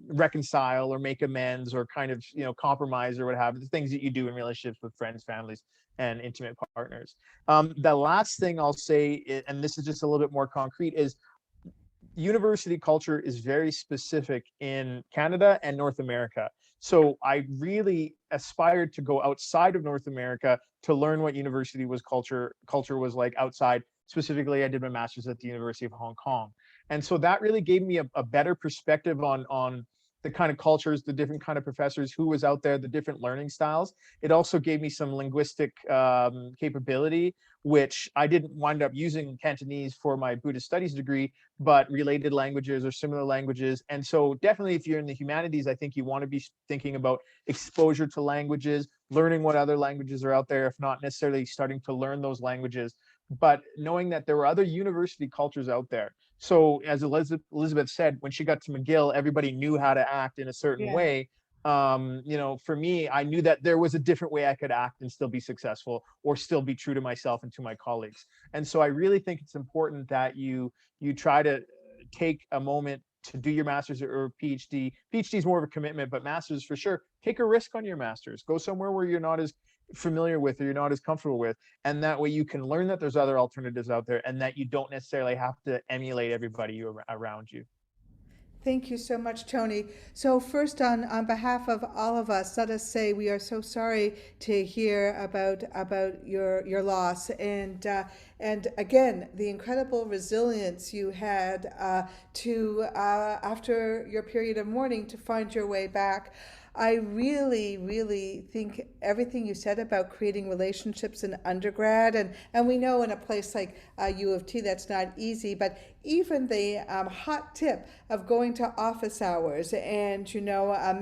reconcile or make amends or kind of compromise or what have you, the things that you do in relationships with friends, families, and intimate partners. The last thing I'll say, and this is just a little bit more concrete, is university culture is very specific in Canada and North America. So I really aspired to go outside of North America to learn what university was culture was like outside. Specifically, I did my master's at the University of Hong Kong. And so that really gave me a better perspective on the kind of cultures, the different kind of professors, who was out there, the different learning styles. It also gave me some linguistic capability, which I didn't wind up using Cantonese for my Buddhist studies degree, but related languages or similar languages. And so definitely if you're in the humanities, I think you want to be thinking about exposure to languages, learning what other languages are out there, if not necessarily starting to learn those languages, but knowing that there were other university cultures out there. So as Elizabeth said, when she got to McGill, everybody knew how to act in a certain way. For me, I knew that there was a different way I could act and still be successful or still be true to myself and to my colleagues. And so I really think it's important that you try to take a moment to do your master's or PhD. PhD is more of a commitment, but master's for sure. Take a risk on your master's. Go somewhere where you're not as familiar with or you're not as comfortable with, and that way you can learn that there's other alternatives out there and that you don't necessarily have to emulate everybody around you. Thank you so much, Tony. So first, on behalf of all of us, let us say we are so sorry to hear about your loss, and again, the incredible resilience you had to after your period of mourning to find your way back. I really, really think everything you said about creating relationships in undergrad, and we know in a place like U of T that's not easy, but even the hot tip of going to office hours and,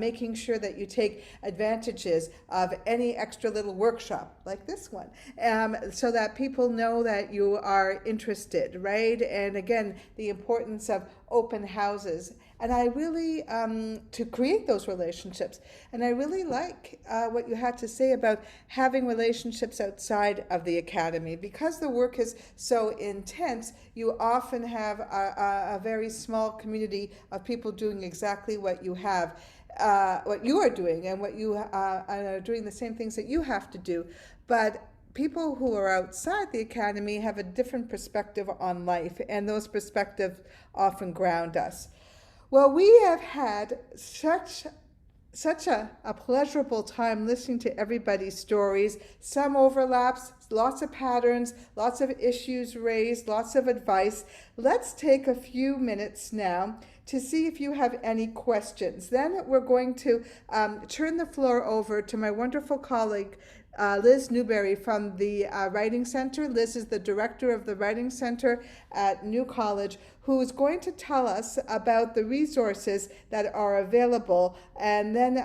making sure that you take advantages of any extra little workshop like this one, so that people know that you are interested, right? And again, the importance of open houses. And I really, to create those relationships. And I really like what you had to say about having relationships outside of the academy. Because the work is so intense, you often have a very small community of people doing exactly what you have, what you are doing, and what you are doing the same things that you have to do. But people who are outside the academy have a different perspective on life, and those perspectives often ground us. Well, we have had such a pleasurable time listening to everybody's stories, some overlaps, lots of patterns, lots of issues raised, lots of advice. Let's take a few minutes now to see if you have any questions. Then we're going to turn the floor over to my wonderful colleague, Liz Newberry from the Writing Center. Liz is the director of the Writing Center at New College, who is going to tell us about the resources that are available and then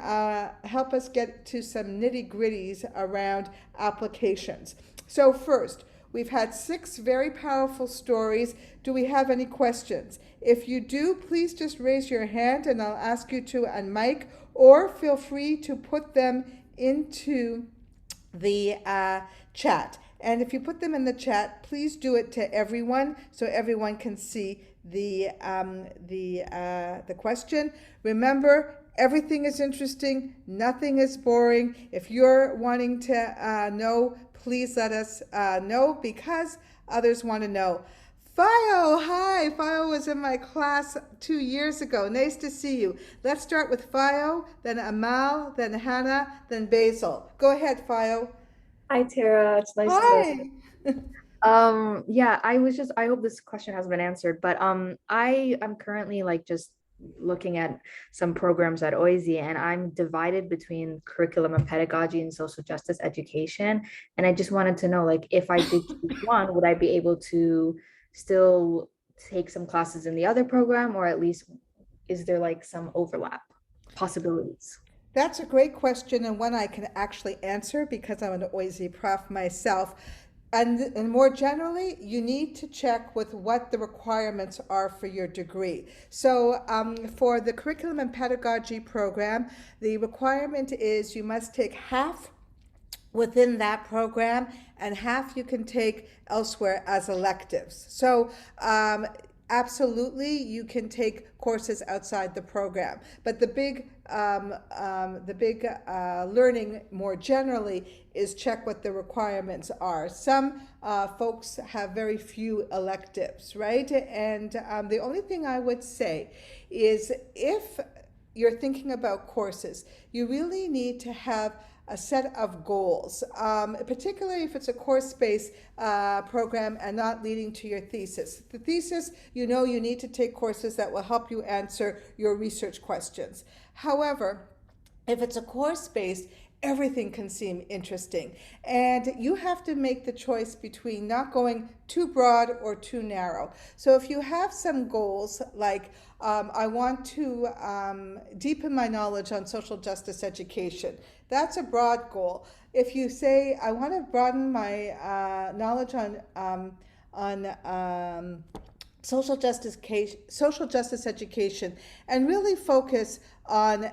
help us get to some nitty-gritties around applications. So first, we've had 6 very powerful stories. Do we have any questions? If you do, please just raise your hand and I'll ask you to unmic, or feel free to put them into the chat. And if you put them in the chat, please do it to everyone so everyone can see the question. Remember, everything is interesting, nothing is boring. If you're wanting to know, please let us know, because others want to know. Fio, hi. Fio was in my class 2 years ago. Nice to see you. Let's start with Fio, then Amal, then Hannah, then Basil. Go ahead, Fio. Hi, Tara. It's nice Hi. to yeah, I hope this question has been answered, but I am currently just looking at some programs at OISE, and I'm divided between curriculum and pedagogy and social justice education. And I just wanted to know, if I did choose one, would I be able to still take some classes in the other program, or at least is there some overlap possibilities? That's a great question, and one I can actually answer because I'm an OISE prof myself. And more generally, you need to check with what the requirements are for your degree. So for the curriculum and pedagogy program, the requirement is you must take half within that program and half you can take elsewhere as electives. So absolutely, you can take courses outside the program. But the big learning more generally is check what the requirements are. Some folks have very few electives, right? And the only thing I would say is if you're thinking about courses, you really need to have a set of goals, particularly if it's a course-based program and not leading to your thesis. The thesis, you know, you need to take courses that will help you answer your research questions. However, if it's a course-based, everything can seem interesting. And you have to make the choice between not going too broad or too narrow. So if you have some goals like, I want to deepen my knowledge on social justice education, that's a broad goal. If you say, I want to broaden my knowledge on social justice education, and really focus on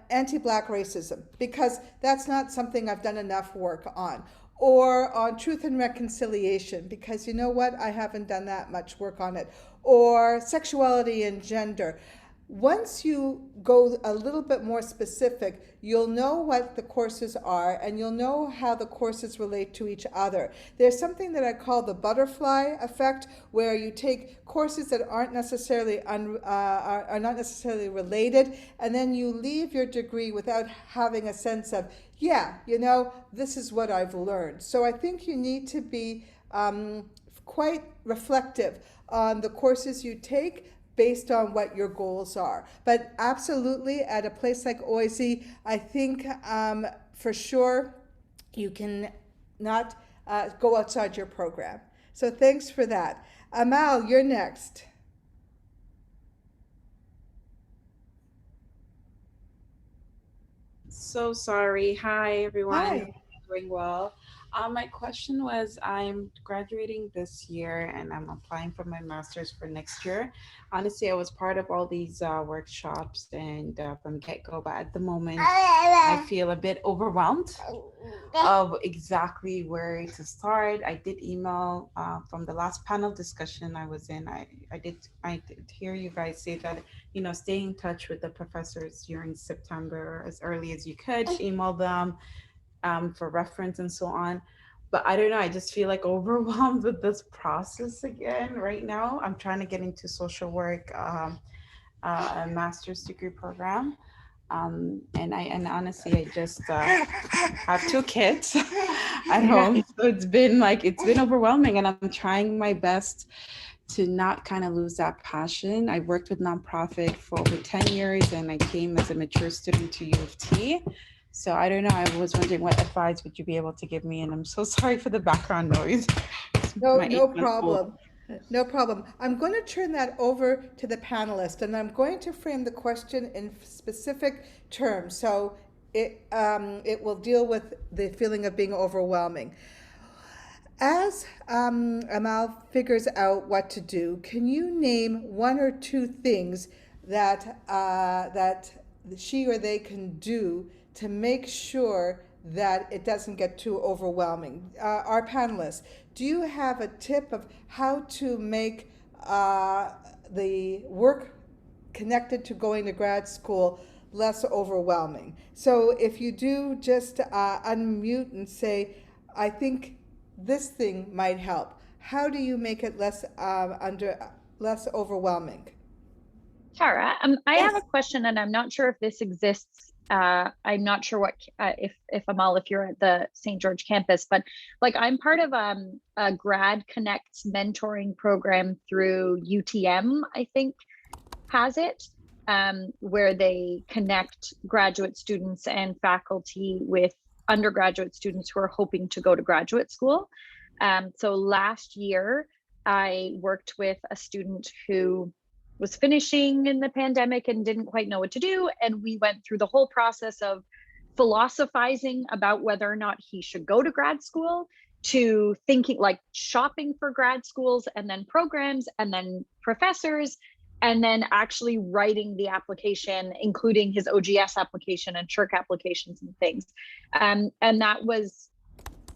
anti-Black racism, because that's not something I've done enough work on, or on truth and reconciliation, because you know what, I haven't done that much work on it, or sexuality and gender. Once you go a little bit more specific, you'll know what the courses are and you'll know how the courses relate to each other. There's something that I call the butterfly effect, where you take courses that aren't necessarily are not necessarily related, and then you leave your degree without having a sense of, yeah, you know, this is what I've learned. So I think you need to be quite reflective on the courses you take, based on what your goals are. But absolutely, at a place like OISE, I think for sure you can not go outside your program. So thanks for that. Amal, you're next. So sorry. Hi, everyone. Hi. Doing well. My question was, I'm graduating this year and I'm applying for my master's for next year. Honestly, I was part of all these workshops and from get-go, but at the moment, I feel a bit overwhelmed of exactly where to start. I did email from the last panel discussion I was in. I did hear you guys say that, you know, stay in touch with the professors during September as early as you could, email them for reference and so on. But I don't know, I just feel like overwhelmed with this process again right now. I'm trying to get into social work, a master's degree program. And honestly, I just have 2 kids at home. So it's been overwhelming, and I'm trying my best to not kind of lose that passion. I worked with nonprofit for over 10 years and I came as a mature student to U of T. So I don't know, I was wondering what advice would you be able to give me? And I'm so sorry for the background noise. No problem. No problem. I'm going to turn that over to the panelists, and I'm going to frame the question in specific terms. So it will deal with the feeling of being overwhelming. As Amal figures out what to do, can you name 1 or 2 things that she or they can do to make sure that it doesn't get too overwhelming? Our panelists, do you have a tip of how to make the work connected to going to grad school less overwhelming? So if you do, just unmute and say, I think this thing might help. How do you make it less overwhelming? Tara, I Yes. have a question, and I'm not sure if this exists. I'm not sure what if Amal, if you're at the St. George campus, but like I'm part of a Grad Connects mentoring program through UTM, I think has it, where they connect graduate students and faculty with undergraduate students who are hoping to go to graduate school. So last year, I worked with a student who was finishing in the pandemic and didn't quite know what to do. And we went through the whole process of philosophizing about whether or not he should go to grad school, to thinking like shopping for grad schools and then programs and then professors, and then actually writing the application, including his OGS application and CHIRC applications and things. And that was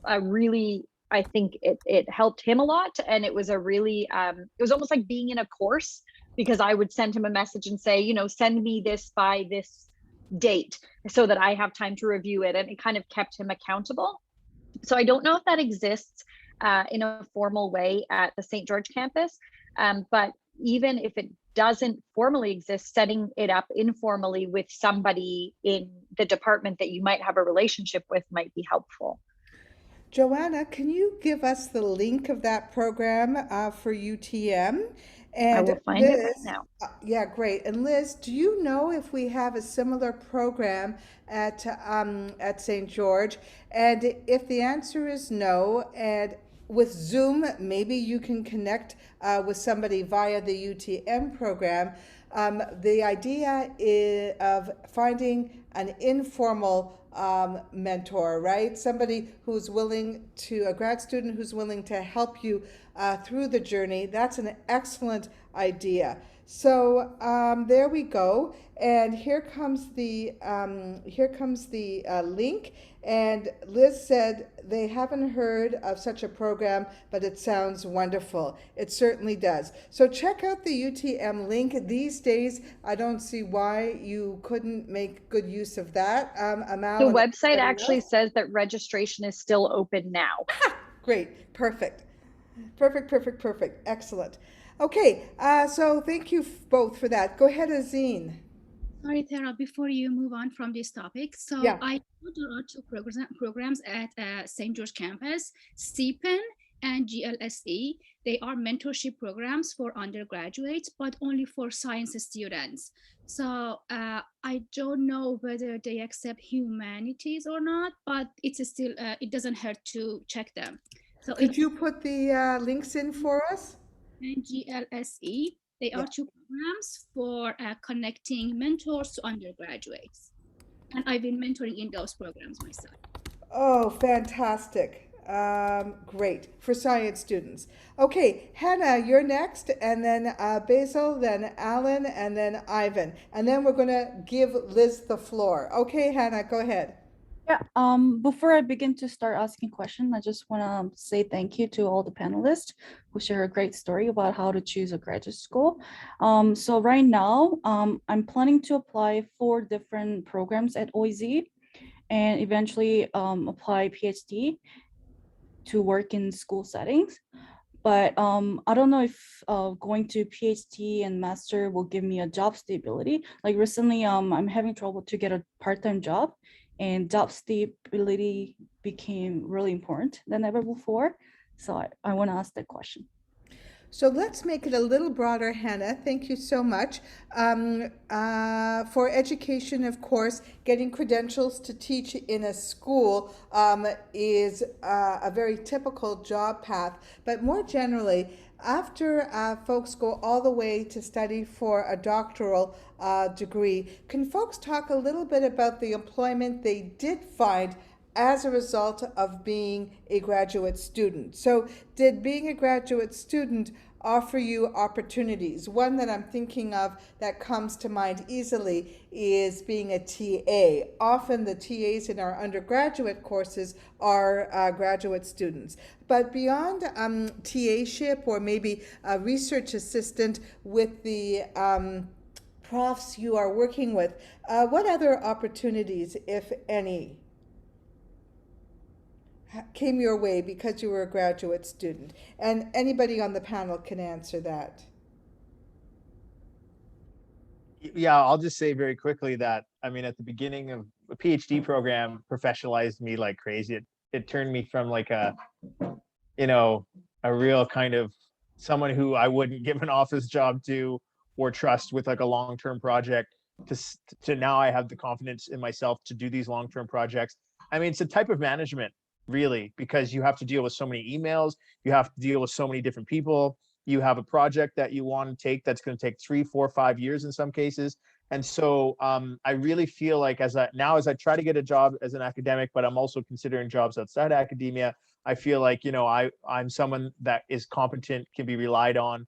a really I think it helped him a lot. And it was a really, it was almost like being in a course, because I would send him a message and say, send me this by this date so that I have time to review it. And it kind of kept him accountable. So I don't know if that exists in a formal way at the St. George campus, but even if it doesn't formally exist, setting it up informally with somebody in the department that you might have a relationship with might be helpful. Joanna, can you give us the link of that program for UTM? And I will find it right now. Yeah, great. And Liz, do you know if we have a similar program at St. George? And if the answer is no, and with Zoom, maybe you can connect with somebody via the UTM program. The idea is of finding an informal mentor, right? Somebody who's willing to, a grad student who's willing to help you through the journey. That's an excellent idea. So there we go. And here comes the link. And Liz said they haven't heard of such a program, but it sounds wonderful. It certainly does. So check out the UTM link. These days, I don't see why you couldn't make good use of that. The website actually says that registration is still open now. Great, perfect. Excellent. Okay, so thank you both for that. Go ahead, Azine. Sorry, Tara, before you move on from this topic. So Yeah. I know there are two programs at St. George campus, CPEN and GLSE. They are mentorship programs for undergraduates, but only for science students. So I don't know whether they accept humanities or not, but it's still, it doesn't hurt to check them. So Could you put the links in for us? And GLSE. They are two programs for connecting mentors to undergraduates. And I've been mentoring in those programs myself. Oh, fantastic. Great. For science students. Okay, Hannah, you're next, and then Basil, then Alan, and then Ivan. And then we're going to give Liz the floor. Okay, Hannah, go ahead. Yeah, before I begin to start asking questions, I just want to say thank you to all the panelists who share a great story about how to choose a graduate school. So right now, I'm planning to apply 4 different programs at OIZ and eventually apply PhD to work in school settings. But I don't know if going to PhD and master will give me a job stability. Like recently, I'm having trouble to get a part-time job, and job stability became really important than ever before. So I want to ask that question. So let's make it a little broader, Hannah. Thank you so much. For education, of course, getting credentials to teach in a school is a very typical job path. But more generally, after folks go all the way to study for a doctoral degree, can folks talk a little bit about the employment they did find as a result of being a graduate student? So did being a graduate student offer you opportunities? One that I'm thinking of that comes to mind easily is being a TA. Often the TAs in our undergraduate courses are graduate students. But beyond TA-ship or maybe a research assistant with the profs you are working with, what other opportunities, if any, came your way because you were a graduate student? And anybody on the panel can answer that. Yeah, I'll just say very quickly that, I mean, at the beginning of a PhD program professionalized me like crazy. It turned me from like a real kind of someone who I wouldn't give an office job to or trust with like a long-term project to now I have the confidence in myself to do these long-term projects. I mean, it's a type of management, really, because you have to deal with so many emails, you have to deal with so many different people, you have a project that you want to take that's going to take 3, 4, 5 years in some cases. And so I really feel like as I try to get a job as an academic, but I'm also considering jobs outside academia, I feel like, I'm someone that is competent, can be relied on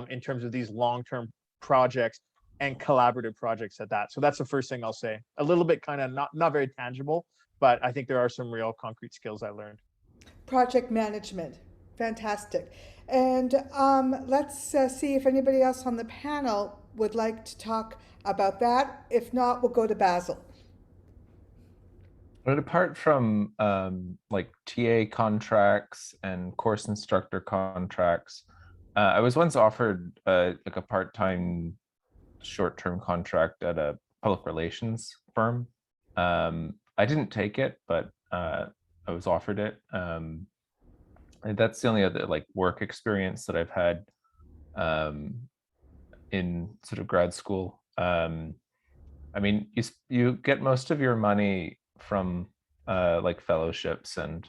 in terms of these long-term projects and collaborative projects at that. So that's the first thing I'll say. A little bit kind of not very tangible, but I think there are some real concrete skills I learned. project management. Fantastic. And let's see if anybody else on the panel would like to talk about that. If not, we'll go to Basil. But apart from like TA contracts and course instructor contracts, I was once offered like a part-time short-term contract at a public relations firm. I didn't take it, but I was offered it. And that's the only other like work experience that I've had in sort of grad school. I mean, you get most of your money from like fellowships and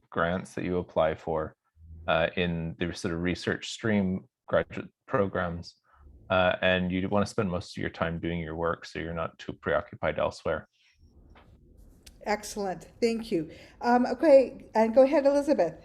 grants that you apply for in the sort of research stream graduate programs. And you want to spend most of your time doing your work so you're not too preoccupied elsewhere. Excellent. Thank you. Okay, and go ahead, Elizabeth.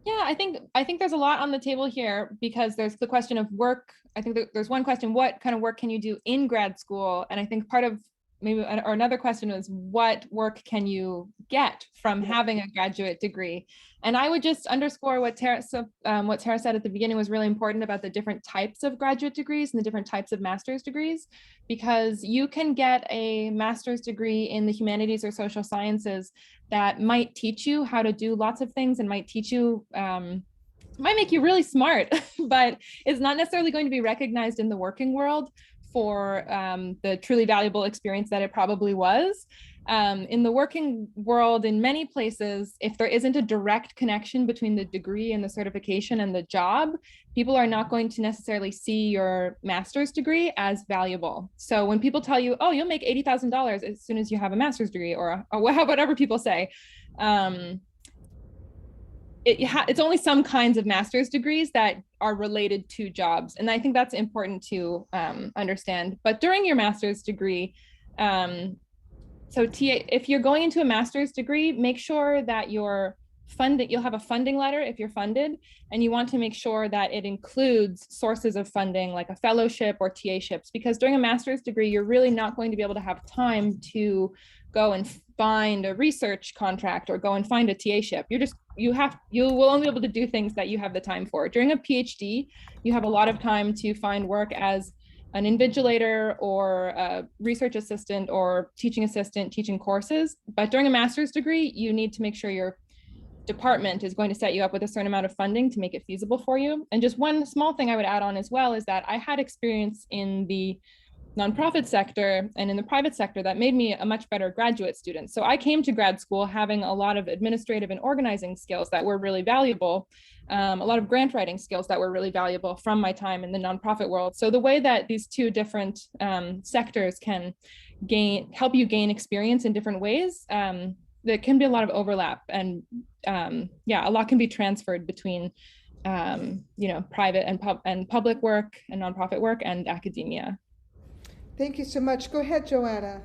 Yeah, I think there's a lot on the table here because there's the question of work. I think there's one question, what kind of work can you do in grad school? And I think part of maybe, or another question is what work can you get from having a graduate degree? And I would just underscore what Tara said at the beginning was really important about the different types of graduate degrees and the different types of master's degrees, because you can get a master's degree in the humanities or social sciences that might teach you how to do lots of things and might teach you, might make you really smart, but it's not necessarily going to be recognized in the working world for the truly valuable experience that it probably was. In the working world, in many places, if there isn't a direct connection between the degree and the certification and the job, people are not going to necessarily see your master's degree as valuable. So when people tell you, oh, you'll make $80,000 as soon as you have a master's degree, or whatever people say, it's only some kinds of master's degrees that are related to jobs. And I think that's important to understand. But during your master's degree, if you're going into a master's degree, make sure that you're funded, you'll have a funding letter if you're funded, and you want to make sure that it includes sources of funding like a fellowship or TA-ships, because during a master's degree, you're really not going to be able to have time to go and find a research contract or go and find a TA-ship. You will only be able to do things that you have the time for. During a PhD, you have a lot of time to find work as an invigilator or a research assistant or teaching assistant teaching courses. But during a master's degree, you need to make sure your department is going to set you up with a certain amount of funding to make it feasible for you. And just one small thing I would add on as well is that I had experience in the nonprofit sector and in the private sector that made me a much better graduate student. So I came to grad school having a lot of administrative and organizing skills that were really valuable, a lot of grant writing skills that were really valuable from my time in the nonprofit world. So the way that these two different sectors can help you gain experience in different ways, there can be a lot of overlap, and a lot can be transferred between private and public work and nonprofit work and academia. Thank you so much. Go ahead, Joanna.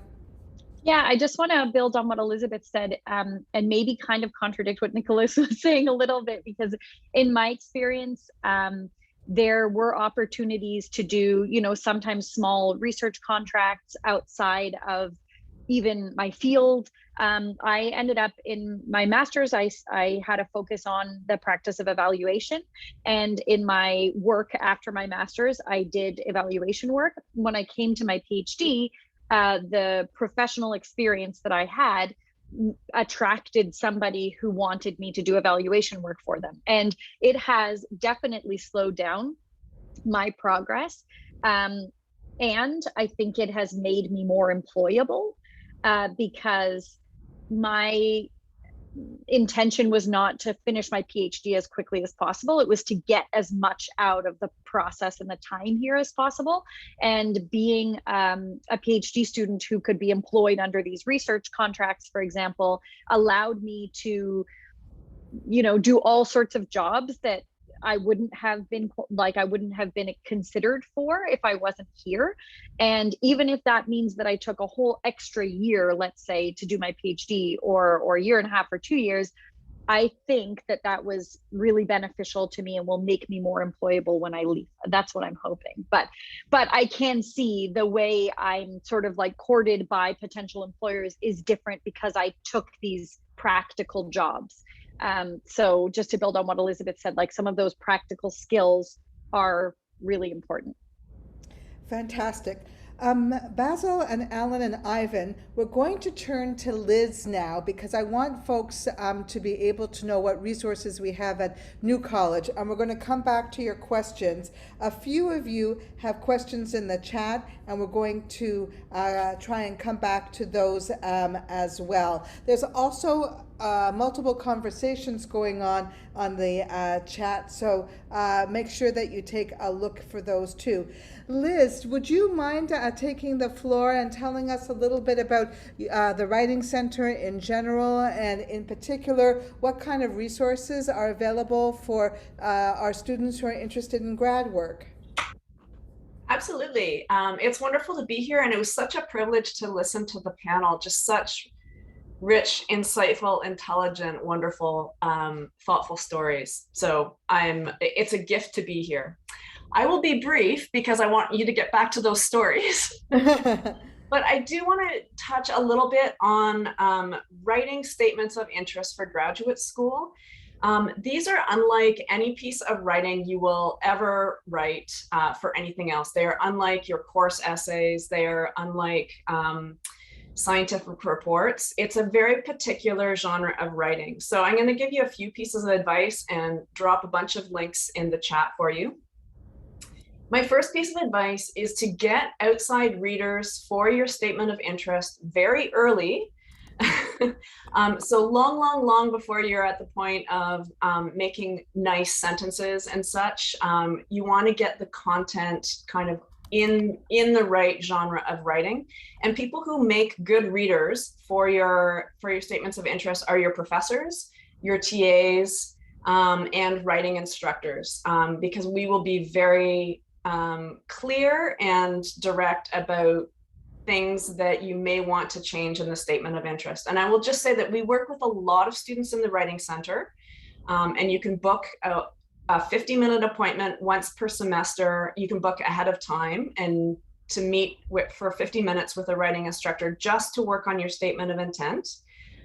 Yeah, I just want to build on what Elizabeth said, and maybe kind of contradict what Nicholas was saying a little bit, because in my experience, there were opportunities to do, sometimes small research contracts outside of even my field. I ended up in my master's, I had a focus on the practice of evaluation. And in my work after my master's, I did evaluation work. When I came to my PhD, the professional experience that I had attracted somebody who wanted me to do evaluation work for them. And it has definitely slowed down my progress. And I think it has made me more employable. Because my intention was not to finish my PhD as quickly as possible. It was to get as much out of the process and the time here as possible. And being a PhD student who could be employed under these research contracts, for example, allowed me to, do all sorts of jobs that I wouldn't have been considered for if I wasn't here. And even if that means that I took a whole extra year, let's say, to do my PhD, or a year and a half or 2 years, I think that was really beneficial to me and will make me more employable when I leave. That's what I'm hoping. But I can see the way I'm sort of like courted by potential employers is different because I took these practical jobs. So just to build on what Elizabeth said, like some of those practical skills are really important. Fantastic. Basil and Alan and Ivan, we're going to turn to Liz now because I want folks to be able to know what resources we have at New College, and we're going to come back to your questions. A few of you have questions in the chat, and we're going to try and come back to those as well. There's also multiple conversations going on the chat, so make sure that you take a look for those too. Liz, would you mind taking the floor and telling us a little bit about the Writing Center in general, and in particular, what kind of resources are available for our students who are interested in grad work? Absolutely. It's wonderful to be here, and it was such a privilege to listen to the panel. Just such rich, insightful, intelligent, wonderful, thoughtful stories. So it's a gift to be here. I will be brief because I want you to get back to those stories. But I do want to touch a little bit on writing statements of interest for graduate school. These are unlike any piece of writing you will ever write for anything else. They are unlike your course essays. They are unlike scientific reports. It's a very particular genre of writing. So I'm going to give you a few pieces of advice and drop a bunch of links in the chat for you. My first piece of advice is to get outside readers for your statement of interest very early. So long before you're at the point of making nice sentences and such. You want to get the content kind of in the right genre of writing. And people who make good readers for your statements of interest are your professors, your TAs, and writing instructors, because we will be very clear and direct about things that you may want to change in the statement of interest. And I will just say that we work with a lot of students in the Writing Center, and you can book a 50-minute appointment once per semester. You can book ahead of time and to meet for 50 minutes with a writing instructor just to work on your statement of intent.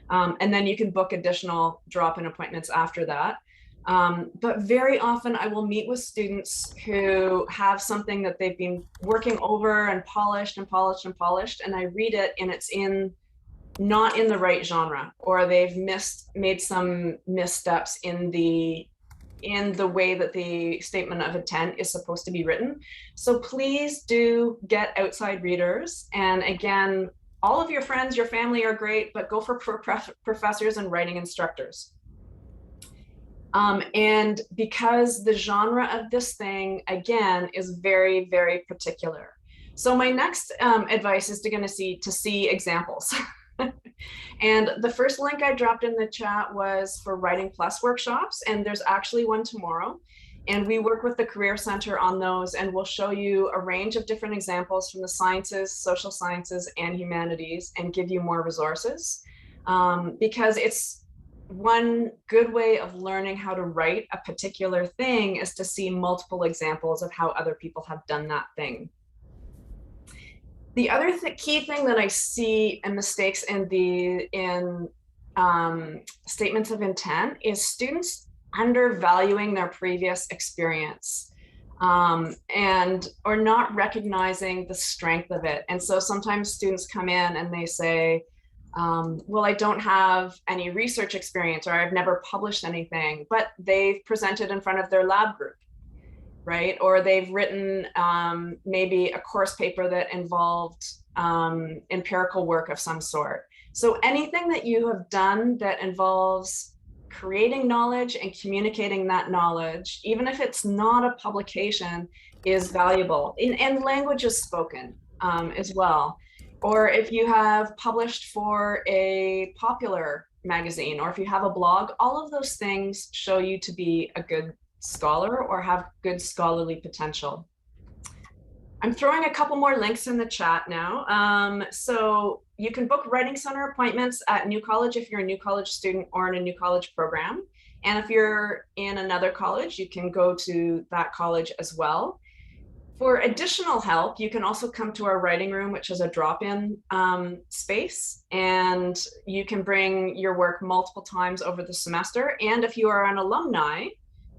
And then you can book additional drop-in appointments after that. But very often I will meet with students who have something that they've been working over and polished, and I read it and it's not in the right genre, or they've made some missteps in the way that the statement of intent is supposed to be written. So please do get outside readers. And again, all of your friends, your family are great, but go for professors and writing instructors. And because the genre of this thing, again, is very, very particular. So my next advice is to see examples. And the first link I dropped in the chat was for Writing Plus workshops, and there's actually one tomorrow. And we work with the Career Center on those, and we'll show you a range of different examples from the sciences, social sciences, and humanities, and give you more resources. Because it's one good way of learning how to write a particular thing is to see multiple examples of how other people have done that thing. The other key thing that I see in mistakes in statements of intent is students undervaluing their previous experience, or not recognizing the strength of it. And so sometimes students come in and they say, well, I don't have any research experience, or I've never published anything, but they've presented in front of their lab group, right? Or they've written maybe a course paper that involved empirical work of some sort. So anything that you have done that involves creating knowledge and communicating that knowledge, even if it's not a publication, is valuable. And language is spoken as well. Or if you have published for a popular magazine, or if you have a blog, all of those things show you to be a good scholar or have good scholarly potential. I'm throwing a couple more links in the chat now. So you can book Writing Center appointments at New College if you're a New College student or in a New College program. And if you're in another college, you can go to that college as well. For additional help, you can also come to our writing room, which is a drop-in space, and you can bring your work multiple times over the semester. And if you are an alumni,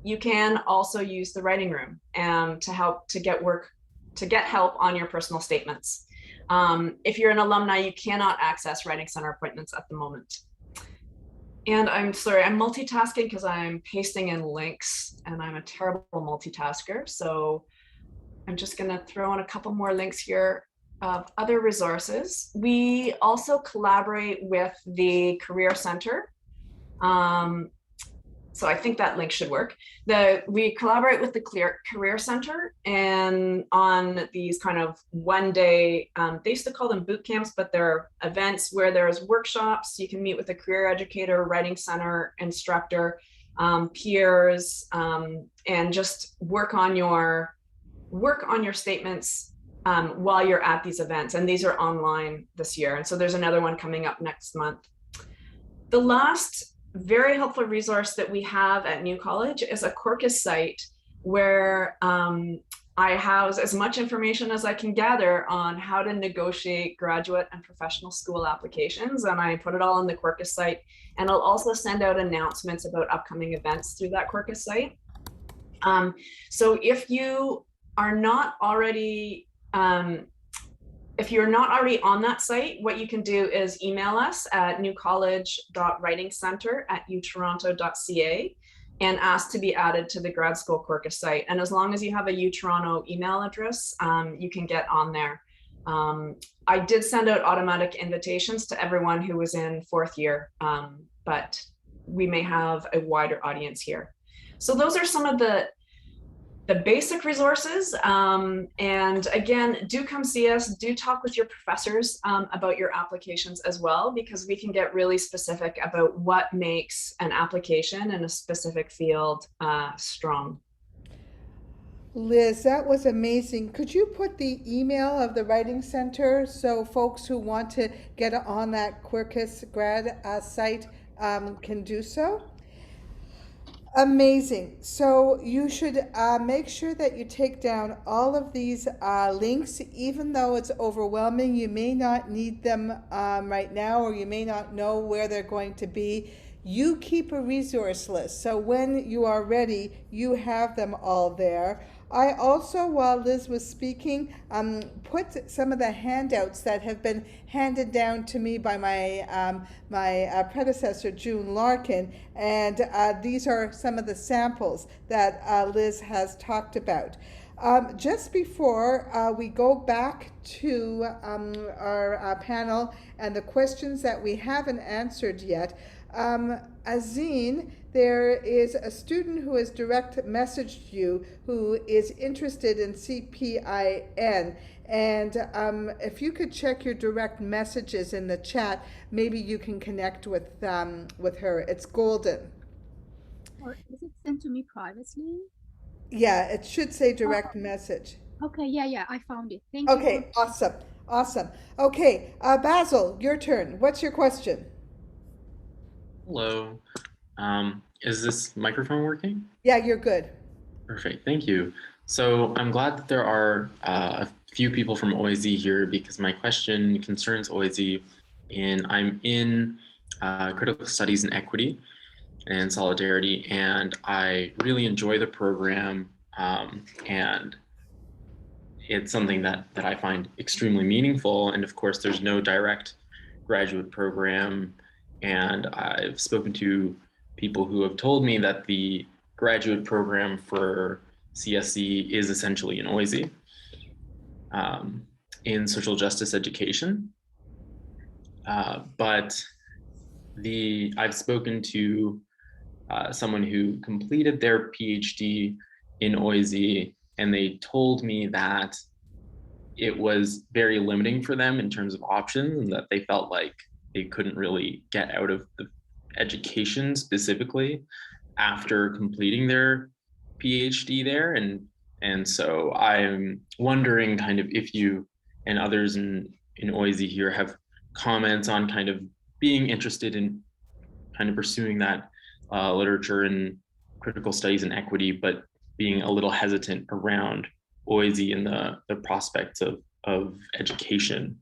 you can also use the writing room to get help on your personal statements. If you're an alumni, you cannot access Writing Center appointments at the moment. And I'm sorry, I'm multitasking because I'm pasting in links and I'm a terrible multitasker. So I'm just going to throw in a couple more links here of other resources. We also collaborate with the Career Center. So I think that link should work. We collaborate with the Career Center and on these kind of one-day, they used to call them boot camps, but they're events where there's workshops. You can meet with a career educator, writing center instructor, peers, and just work on your statements while you're at these events. And these are online this year. And so there's another one coming up next month. The last very helpful resource that we have at New College is a Quarkus site where I house as much information as I can gather on how to negotiate graduate and professional school applications. And I put it all on the Quarkus site. And I'll also send out announcements about upcoming events through that Quarkus site. So if you are not already if you're not already on that site, what you can do is email us at newcollege.writingcenter@utoronto.ca and ask to be added to the grad school Quarkus site. And as long as you have a UToronto email address, you can get on there. I did send out automatic invitations to everyone who was in fourth year, but we may have a wider audience here. So those are some of the basic resources. And again, do come see us, do talk with your professors about your applications as well, because we can get really specific about what makes an application in a specific field strong. Liz, that was amazing. Could you put the email of the Writing Center so folks who want to get on that Quarkus grad site can do so? Amazing. So you should make sure that you take down all of these links, even though it's overwhelming. You may not need them right now, or you may not know where they're going to be. You keep a resource list, so when you are ready, you have them all there. I also, while Liz was speaking, put some of the handouts that have been handed down to me by my predecessor, June Larkin, and these are some of the samples that Liz has talked about. Just before we go back to our panel and the questions that we haven't answered yet, Azine, there is a student who has direct messaged you who is interested in CPIN. And if you could check your direct messages in the chat, maybe you can connect with her. It's golden. Or is it sent to me privately? Yeah, it should say direct message. Okay, yeah, I found it. Thank you. Okay, awesome. Okay, Basil, your turn. What's your question? Hello. Is this microphone working? Yeah, you're good. Perfect, thank you. So I'm glad that there are a few people from OIZ here, because my question concerns OIZ, and I'm in critical studies and equity and solidarity, and I really enjoy the program, and it's something that I find extremely meaningful. And of course, there's no direct graduate program, and I've spoken to people who have told me that the graduate program for CSE is essentially an OIZ in social justice education. But I've spoken to someone who completed their PhD in OIZ, and they told me that it was very limiting for them in terms of options, and that they felt like they couldn't really get out of the education specifically after completing their PhD there. And so I'm wondering kind of if you and others in OIZ here have comments on kind of being interested in kind of pursuing that literature in critical studies and equity, but being a little hesitant around OISE and the prospects of education?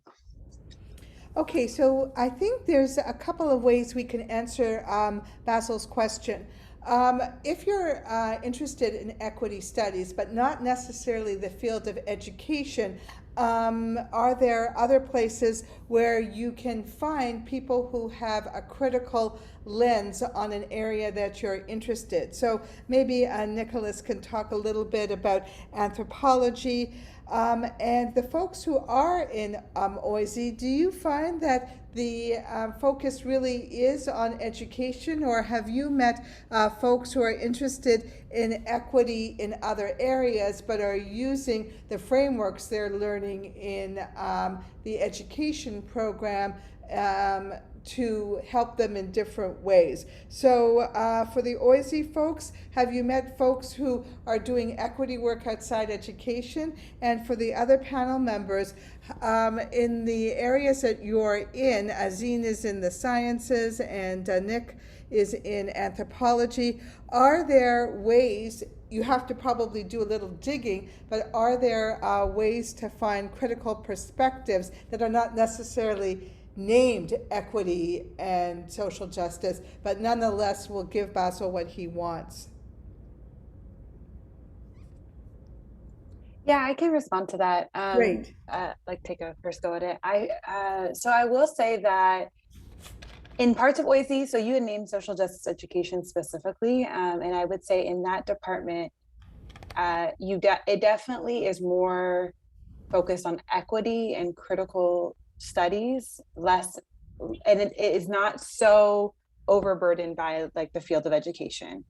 Okay, so I think there's a couple of ways we can answer Basil's question. If you're interested in equity studies, but not necessarily the field of education, are there other places where you can find people who have a critical lens on an area that you're interested? So maybe Nicholas can talk a little bit about anthropology. And the folks who are in OISE, do you find that the focus really is on education, or have you met folks who are interested in equity in other areas but are using the frameworks they're learning in the education program to help them in different ways? So for the OISE folks, have you met folks who are doing equity work outside education? And for the other panel members, in the areas that you're in, Azine is in the sciences and Nick is in anthropology, are there ways, you have to probably do a little digging, but are there ways to find critical perspectives that are not necessarily named equity and social justice, but nonetheless will give Basil what he wants? Yeah, I can respond to that. Great. Like take a first go at it. So I will say that in parts of OISE, so you had named social justice education specifically, and I would say in that department, it definitely is more focused on equity and critical studies, less, and it is not so overburdened by like the field of education.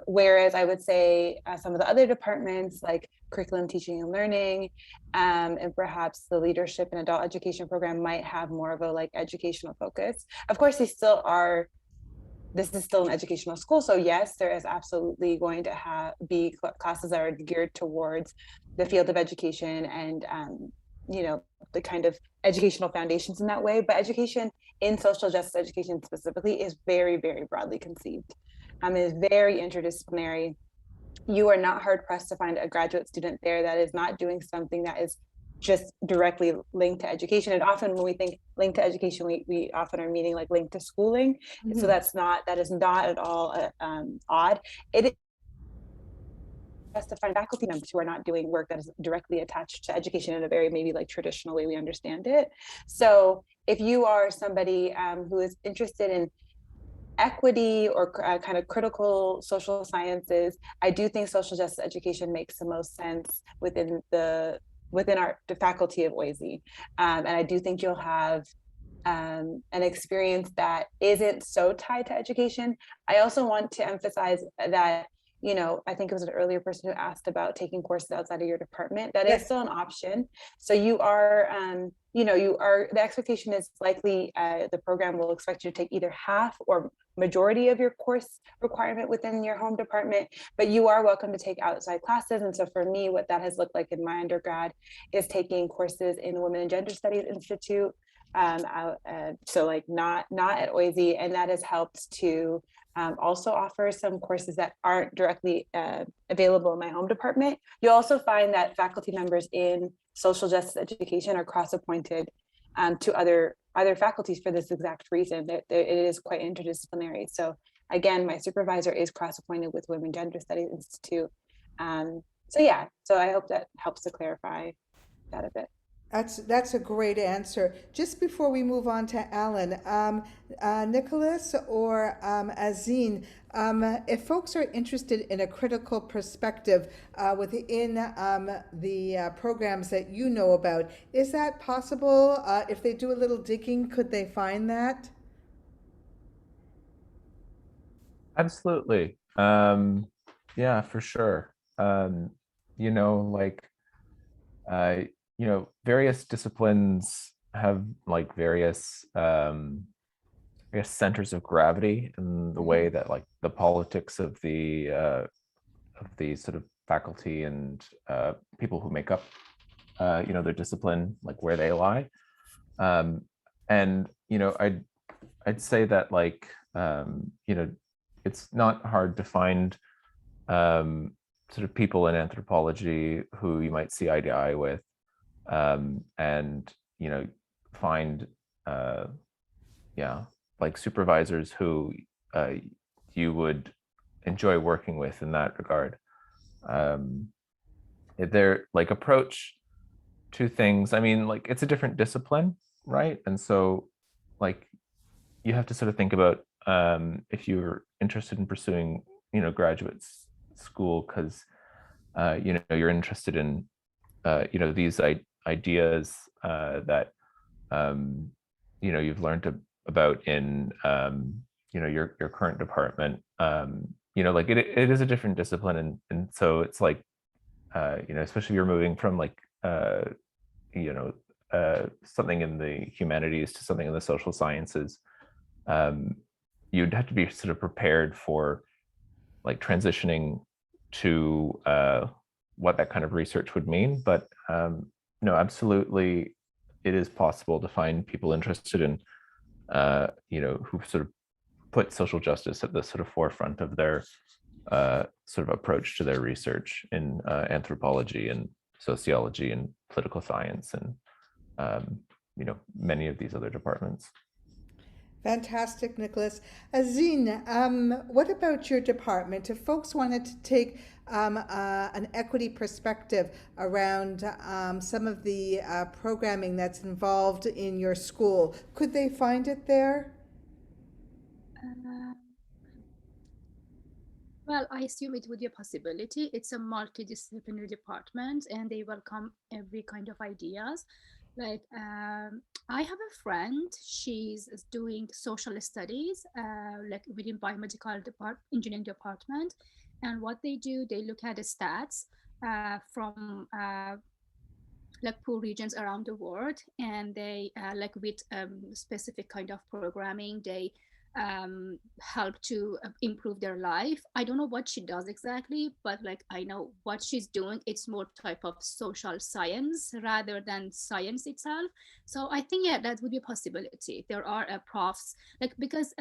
Whereas I would say some of the other departments like curriculum, teaching and learning, and perhaps the leadership and adult education program might have more of a like educational focus. Of course, they still are, this is still an educational school. So yes, there is absolutely going to be classes that are geared towards the field of education and you know, the kind of educational foundations in that way. But education in social justice education specifically is very, very broadly conceived. It is very interdisciplinary. You are not hard pressed to find a graduate student there that is not doing something that is just directly linked to education. And often when we think linked to education, we often are meaning like linked to schooling. Mm-hmm. So that is not at all odd. It is to find faculty members who are not doing work that is directly attached to education in a very maybe like traditional way we understand it. So if you are somebody who is interested in equity or kind of critical social sciences, I do think social justice education makes the most sense within the faculty of OISE. And I do think you'll have an experience that isn't so tied to education. I also want to emphasize that, you know, I think it was an earlier person who asked about taking courses outside of your department. That yes. is still an option. So you are, the expectation is likely the program will expect you to take either half or majority of your course requirement within your home department, but you are welcome to take outside classes. And so for me, what that has looked like in my undergrad is taking courses in the Women and Gender Studies Institute. So like not at OISE, and that has helped to also offer some courses that aren't directly available in my home department. You'll also find that faculty members in social justice education are cross-appointed to other faculties for this exact reason, that it is quite interdisciplinary. So again, my supervisor is cross-appointed with Women Gender Studies Institute. So yeah, so I hope that helps to clarify that a bit. That's a great answer. Just before we move on to Alan, Nicholas or Azine, if folks are interested in a critical perspective within the programs that you know about, is that possible? If they do a little digging, could they find that? Absolutely. Yeah, for sure. You know, like, various disciplines have like various centers of gravity in the way that like the politics of the sort of faculty and people who make up their discipline, like where they lie. And I'd say that like it's not hard to find sort of people in anthropology who you might see eye to eye with, and find like supervisors who you would enjoy working with in that regard. Their like approach to things, I mean, like it's a different discipline, right? And so like you have to sort of think about if you're interested in pursuing graduate school because you're interested in these ideas that you've learned about in your current department. Like it is a different discipline, and so it's like especially if you're moving from like something in the humanities to something in the social sciences, you'd have to be sort of prepared for like transitioning to what that kind of research would mean. But no, absolutely, it is possible to find people interested in who sort of put social justice at the sort of forefront of their sort of approach to their research in anthropology and sociology and political science and many of these other departments. Fantastic, Nicholas. Azine, what about your department? If folks wanted to take an equity perspective around some of the programming that's involved in your school, could they find it there? Well, I assume it would be a possibility. It's a multidisciplinary department and they welcome every kind of ideas. Like I have a friend, she's doing social studies, like within biomedical engineering department. And what they do, they look at the stats from like poor regions around the world, and they like with specific kind of programming, they help to improve their life. I don't know what she does exactly, but like I know what she's doing, it's more type of social science rather than science itself. So I think that would be a possibility. There are profs like because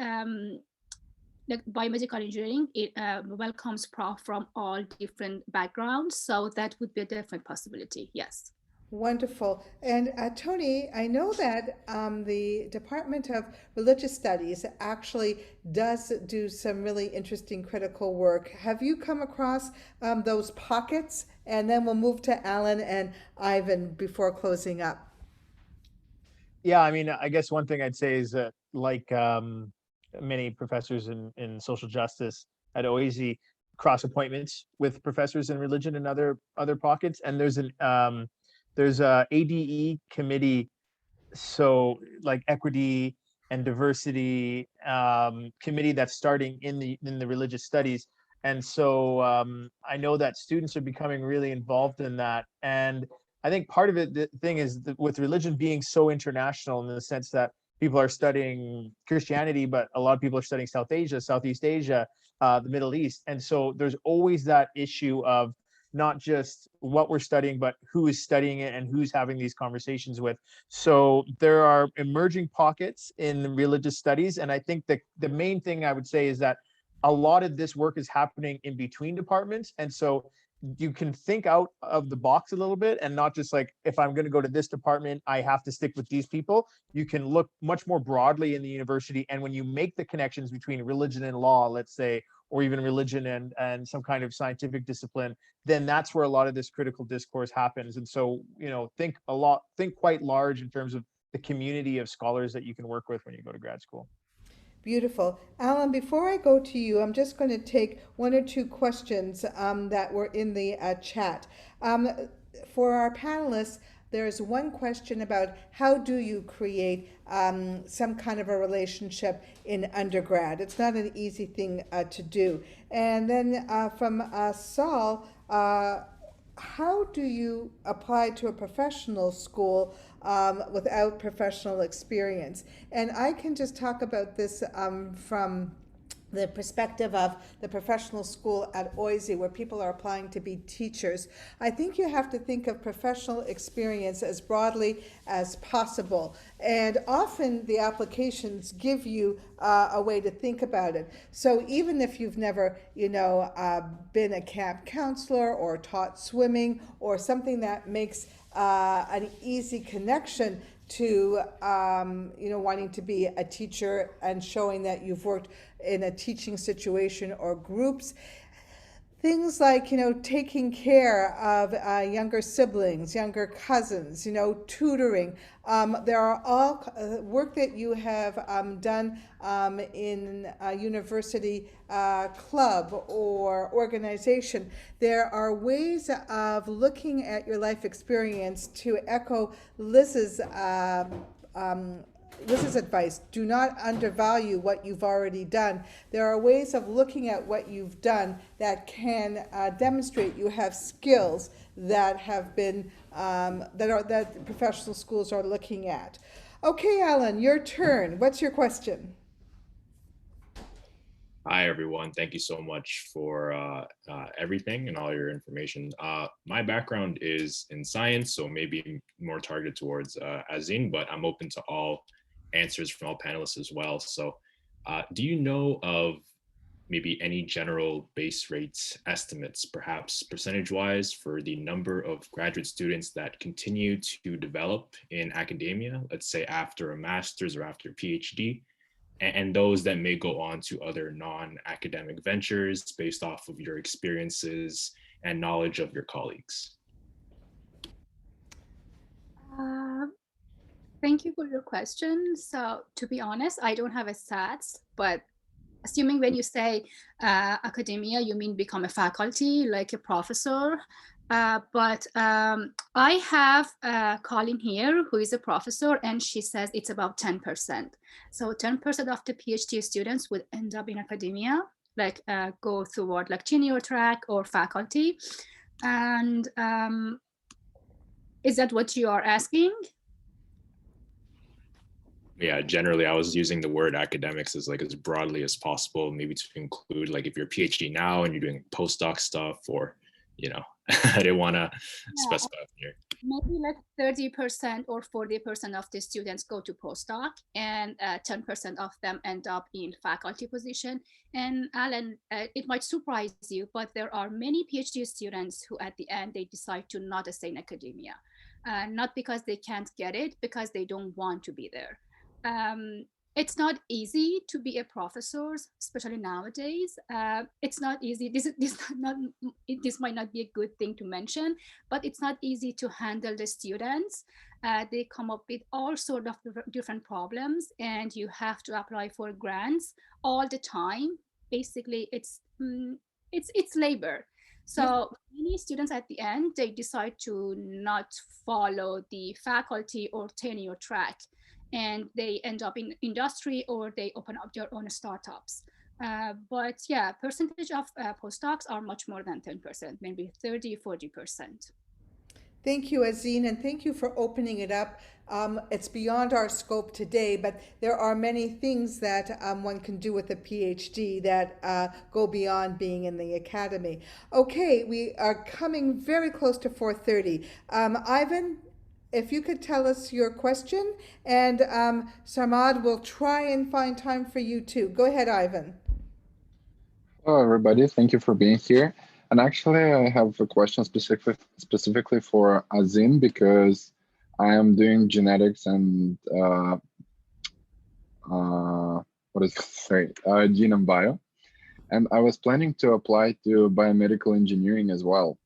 like biomedical engineering, it welcomes prof from all different backgrounds, so that would be a different possibility. Yes. Wonderful. And Tony, I know that the Department of Religious Studies actually does do some really interesting critical work. Have you come across those pockets? And then we'll move to Alan and Ivan before closing up. Yeah, I mean, I guess one thing I'd say is that like many professors in social justice at OASI, cross appointments with professors in religion and other pockets. And there's a ADE committee, so like equity and diversity committee that's starting in the religious studies. And so I know that students are becoming really involved in that. And I think part of it, the thing is that with religion being so international in the sense that people are studying Christianity, but a lot of people are studying South Asia, Southeast Asia, the Middle East. And so there's always that issue of not just what we're studying, but who is studying it and who's having these conversations with. So there are emerging pockets in religious studies. And I think that the main thing I would say is that a lot of this work is happening in between departments. And so you can think out of the box a little bit and not just like, if I'm going to go to this department, I have to stick with these people. You can look much more broadly in the university. And when you make the connections between religion and law, let's say, or even religion and some kind of scientific discipline, then that's where a lot of this critical discourse happens. And so, think quite large in terms of the community of scholars that you can work with when you go to grad school. Beautiful. Alan, before I go to you, I'm just going to take one or two questions that were in the chat. For our panelists, there's one question about how do you create some kind of a relationship in undergrad. It's not an easy thing to do. And then from Saul, how do you apply to a professional school without professional experience? And I can just talk about this from the perspective of the professional school at OISE, where people are applying to be teachers, I think you have to think of professional experience as broadly as possible. And often the applications give you a way to think about it. So even if you've never, been a camp counselor or taught swimming or something that makes an easy connection to wanting to be a teacher and showing that you've worked in a teaching situation or groups. Things like, taking care of younger siblings, younger cousins, tutoring. There are all work that you have done in a university club or organization. There are ways of looking at your life experience to echo Liz's advice. Do not undervalue what you've already done. There are ways of looking at what you've done that can demonstrate you have skills that have been that professional schools are looking at. Okay, Alan, your turn. What's your question? Hi, everyone. Thank you so much for everything and all your information. My background is in science, so maybe more targeted towards Azin, but I'm open to all answers from all panelists as well. So do you know of maybe any general base rates estimates, perhaps percentage-wise, for the number of graduate students that continue to develop in academia, let's say after a master's or after a PhD, and those that may go on to other non-academic ventures based off of your experiences and knowledge of your colleagues? Thank you for your question. So to be honest, I don't have a stats, but assuming when you say academia, you mean become a faculty, like a professor. But I have Colin here, who is a professor, and she says it's about 10%. So 10% of the PhD students would end up in academia, like go toward like tenure track or faculty. And is that what you are asking? Yeah, generally I was using the word academics as broadly as possible, maybe to include like if you're a PhD now and you're doing postdoc stuff, or I didn't want to specify here. Maybe like 30% or 40% of the students go to postdoc, and 10% of them end up in faculty position. And Alan, it might surprise you, but there are many PhD students who at the end, they decide to not stay in academia. Not because they can't get it, because they don't want to be there. It's not easy to be a professor, especially nowadays. It's not easy. This might not be a good thing to mention, but it's not easy to handle the students. They come up with all sorts of different problems, and you have to apply for grants all the time. Basically, it's labor. So many students at the end, they decide to not follow the faculty or tenure track, and they end up in industry or they open up their own startups. But yeah, percentage of postdocs are much more than 10%, maybe 30, 40%. Thank you, Azin, and thank you for opening it up. It's beyond our scope today, but there are many things that one can do with a PhD that go beyond being in the academy. Okay, we are coming very close to 4:30. Ivan, if you could tell us your question, and Sarmad will try and find time for you too. Go ahead, Ivan. Hello, everybody. Thank you for being here. And actually, I have a question specifically for Azin, because I am doing genetics and genome bio, and I was planning to apply to biomedical engineering as well.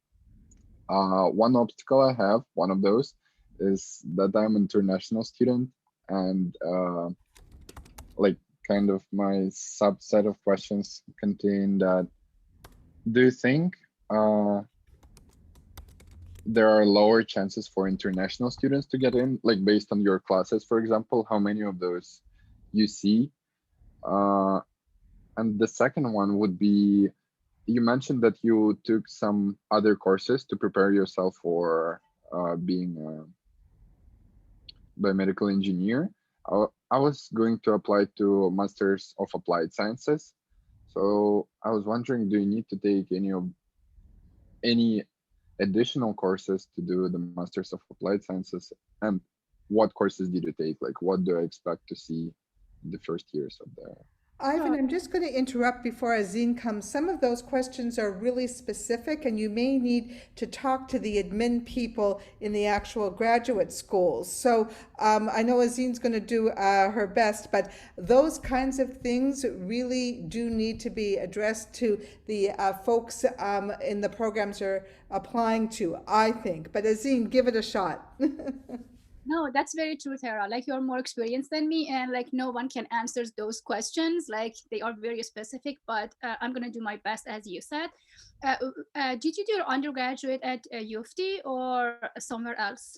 One obstacle I have, one of those, is that I'm an international student, and kind of my subset of questions contain that, do you think there are lower chances for international students to get in, like based on your classes, for example, how many of those you see? And the second one would be, you mentioned that you took some other courses to prepare yourself for being a biomedical engineer. I was going to apply to Masters of Applied Sciences. So I was wondering, do you need to take any additional courses to do the Masters of Applied Sciences? And what courses did you take? Like, what do I expect to see in the first years of the Ivan, I'm just going to interrupt before Azine comes. Some of those questions are really specific, and you may need to talk to the admin people in the actual graduate schools. So I know Azine's going to do her best, but those kinds of things really do need to be addressed to the folks in the programs you're applying to, I think. But Azine, give it a shot. No, that's very true, Tara. Like, you're more experienced than me, and like no one can answer those questions. Like, they are very specific, but I'm gonna do my best, as you said. Did you do your undergraduate at U of T or somewhere else?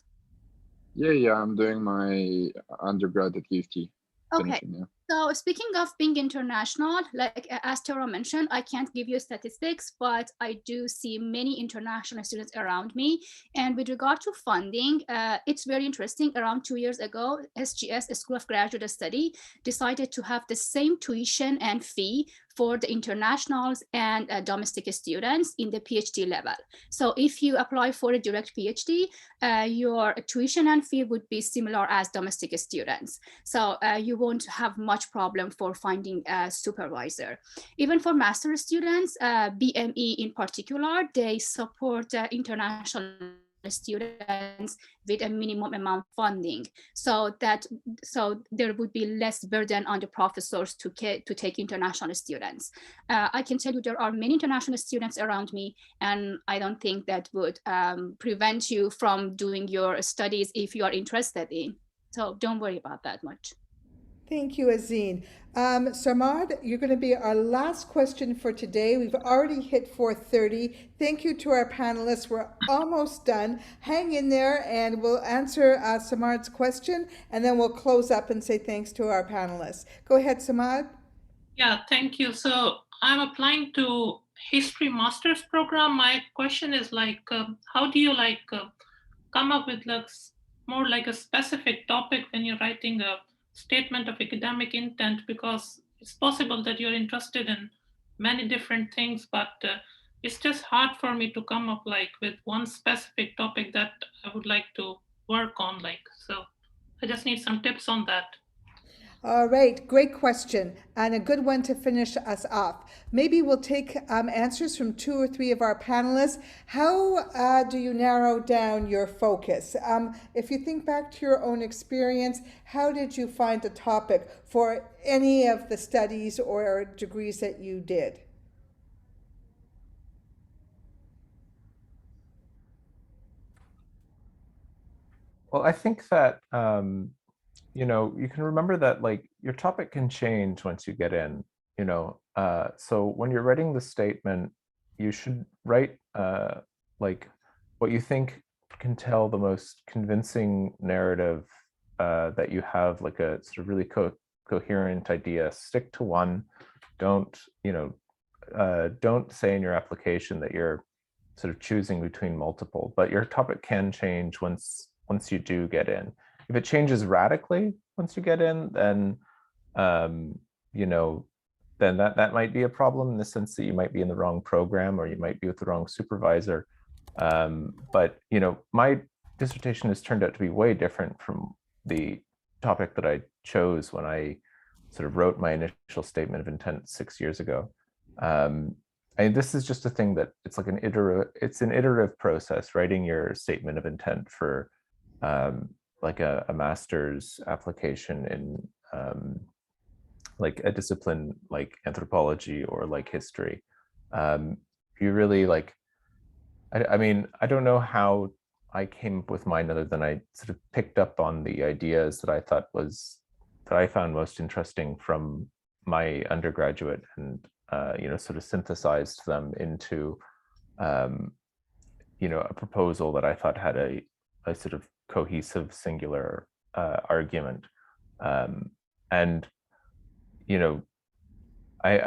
Yeah, I'm doing my undergrad at UT. Okay. Finishing, yeah. So speaking of being international, like as Tara mentioned, I can't give you statistics, but I do see many international students around me. And with regard to funding, it's very interesting. Around 2 years ago, SGS, School of Graduate Study, decided to have the same tuition and fee for the internationals and domestic students in the PhD level. So if you apply for a direct PhD, your tuition and fee would be similar as domestic students. So you won't have much problem for finding a supervisor. Even for master students, BME in particular, they support international students with a minimum amount of funding, so there would be less burden on the professors to take international students. I can tell you there are many international students around me, and I don't think that would prevent you from doing your studies if you are interested in. So don't worry about that much. Thank you, Azine. Samad, you're going to be our last question for today. We've already hit 4:30. Thank you to our panelists. We're almost done. Hang in there and we'll answer Samad's question, and then we'll close up and say thanks to our panelists. Go ahead, Samad. Yeah, thank you. So I'm applying to history master's program. My question is like, how do you come up with more like a specific topic when you're writing a statement of academic intent, because it's possible that you're interested in many different things, but it's just hard for me to come up with one specific topic that I would like to work on. So I just need some tips on that. All right, great question, and a good one to finish us off. Maybe we'll take answers from 2 or 3 of our panelists. How do you narrow down your focus? If you think back to your own experience, how did you find a topic for any of the studies or degrees that you did? Well, I think that you can remember that your topic can change once you get in, so when you're writing the statement, you should write what you think can tell the most convincing narrative, that you have a sort of really coherent idea. Stick to one. Don't say in your application that you're sort of choosing between multiple, but your topic can change once you do get in. If it changes radically once you get in, then then that might be a problem, in the sense that you might be in the wrong program or you might be with the wrong supervisor. But my dissertation has turned out to be way different from the topic that I chose when I sort of wrote my initial statement of intent 6 years ago. This is just a thing that it's like an iterative process, writing your statement of intent for a master's application in a discipline like anthropology or history. You really I don't know how I came up with mine, other than I sort of picked up on the ideas that I found most interesting from my undergraduate, and sort of synthesized them into a proposal that I thought had a sort of cohesive, singular argument. And I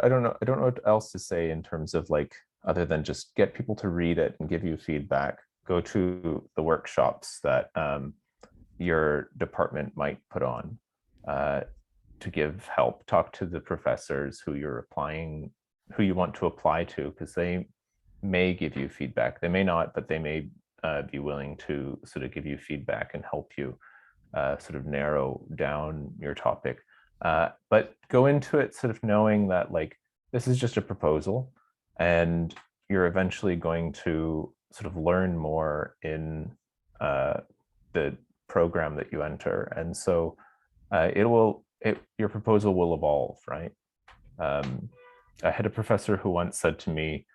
don't know what else to say in terms of other than just get people to read it and give you feedback. Go to the workshops that your department might put on. give help. Talk to the professors who you want to apply to, because they may give you feedback. They may not, but they may be willing to sort of give you feedback and help you sort of narrow down your topic. But go into it sort of knowing that like this is just a proposal, and you're eventually going to sort of learn more in the program that you enter, and so your proposal will evolve, right? I had a professor who once said to me,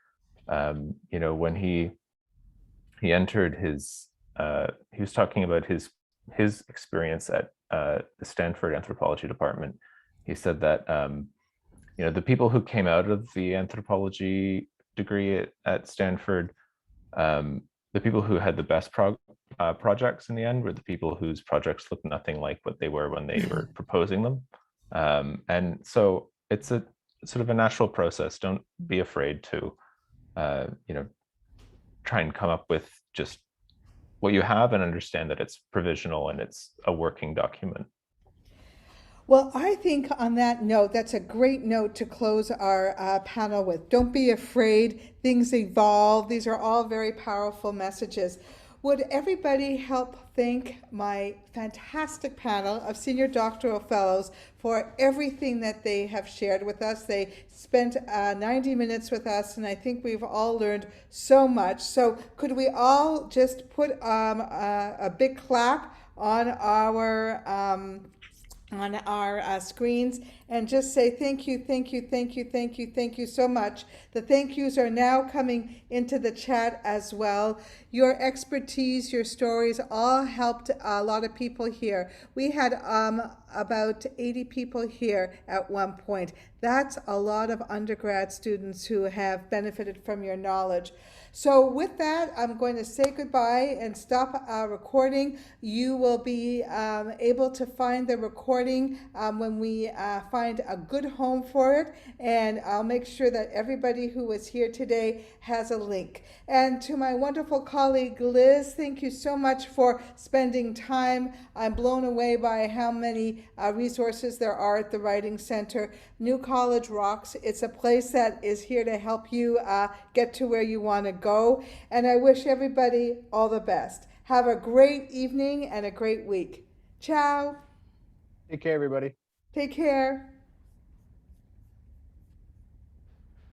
when he entered he was talking about his experience at the Stanford anthropology department. He said that the people who came out of the anthropology degree at Stanford, the people who had the best projects in the end were the people whose projects looked nothing like what they were when they were proposing them. And so it's a sort of a natural process. Don't be afraid to try and come up with just what you have, and understand that it's provisional and it's a working document. Well, I think on that note, that's a great note to close our panel with. Don't be afraid, things evolve. These are all very powerful messages. Would everybody help thank my fantastic panel of Senior Doctoral Fellows for everything that they have shared with us? They spent 90 minutes with us, and I think we've all learned so much. So could we all just put a big clap on our screens and just say thank you, thank you, thank you, thank you, thank you so much. The thank yous are now coming into the chat as well. Your expertise, your stories all helped a lot of people here. We had about 80 people here at one point. That's a lot of undergrad students who have benefited from your knowledge. So with that, I'm going to say goodbye and stop our recording. You will be able to find the recording when we find a good home for it, and I'll make sure that everybody who was here today has a link. And to my wonderful colleague Liz, thank you so much for spending time. I'm blown away by how many resources there are at the Writing Center. New College rocks. It's a place that is here to help you get to where you want to go. And I wish everybody all the best. Have a great evening and a great week. Ciao. Take care, everybody. Take care.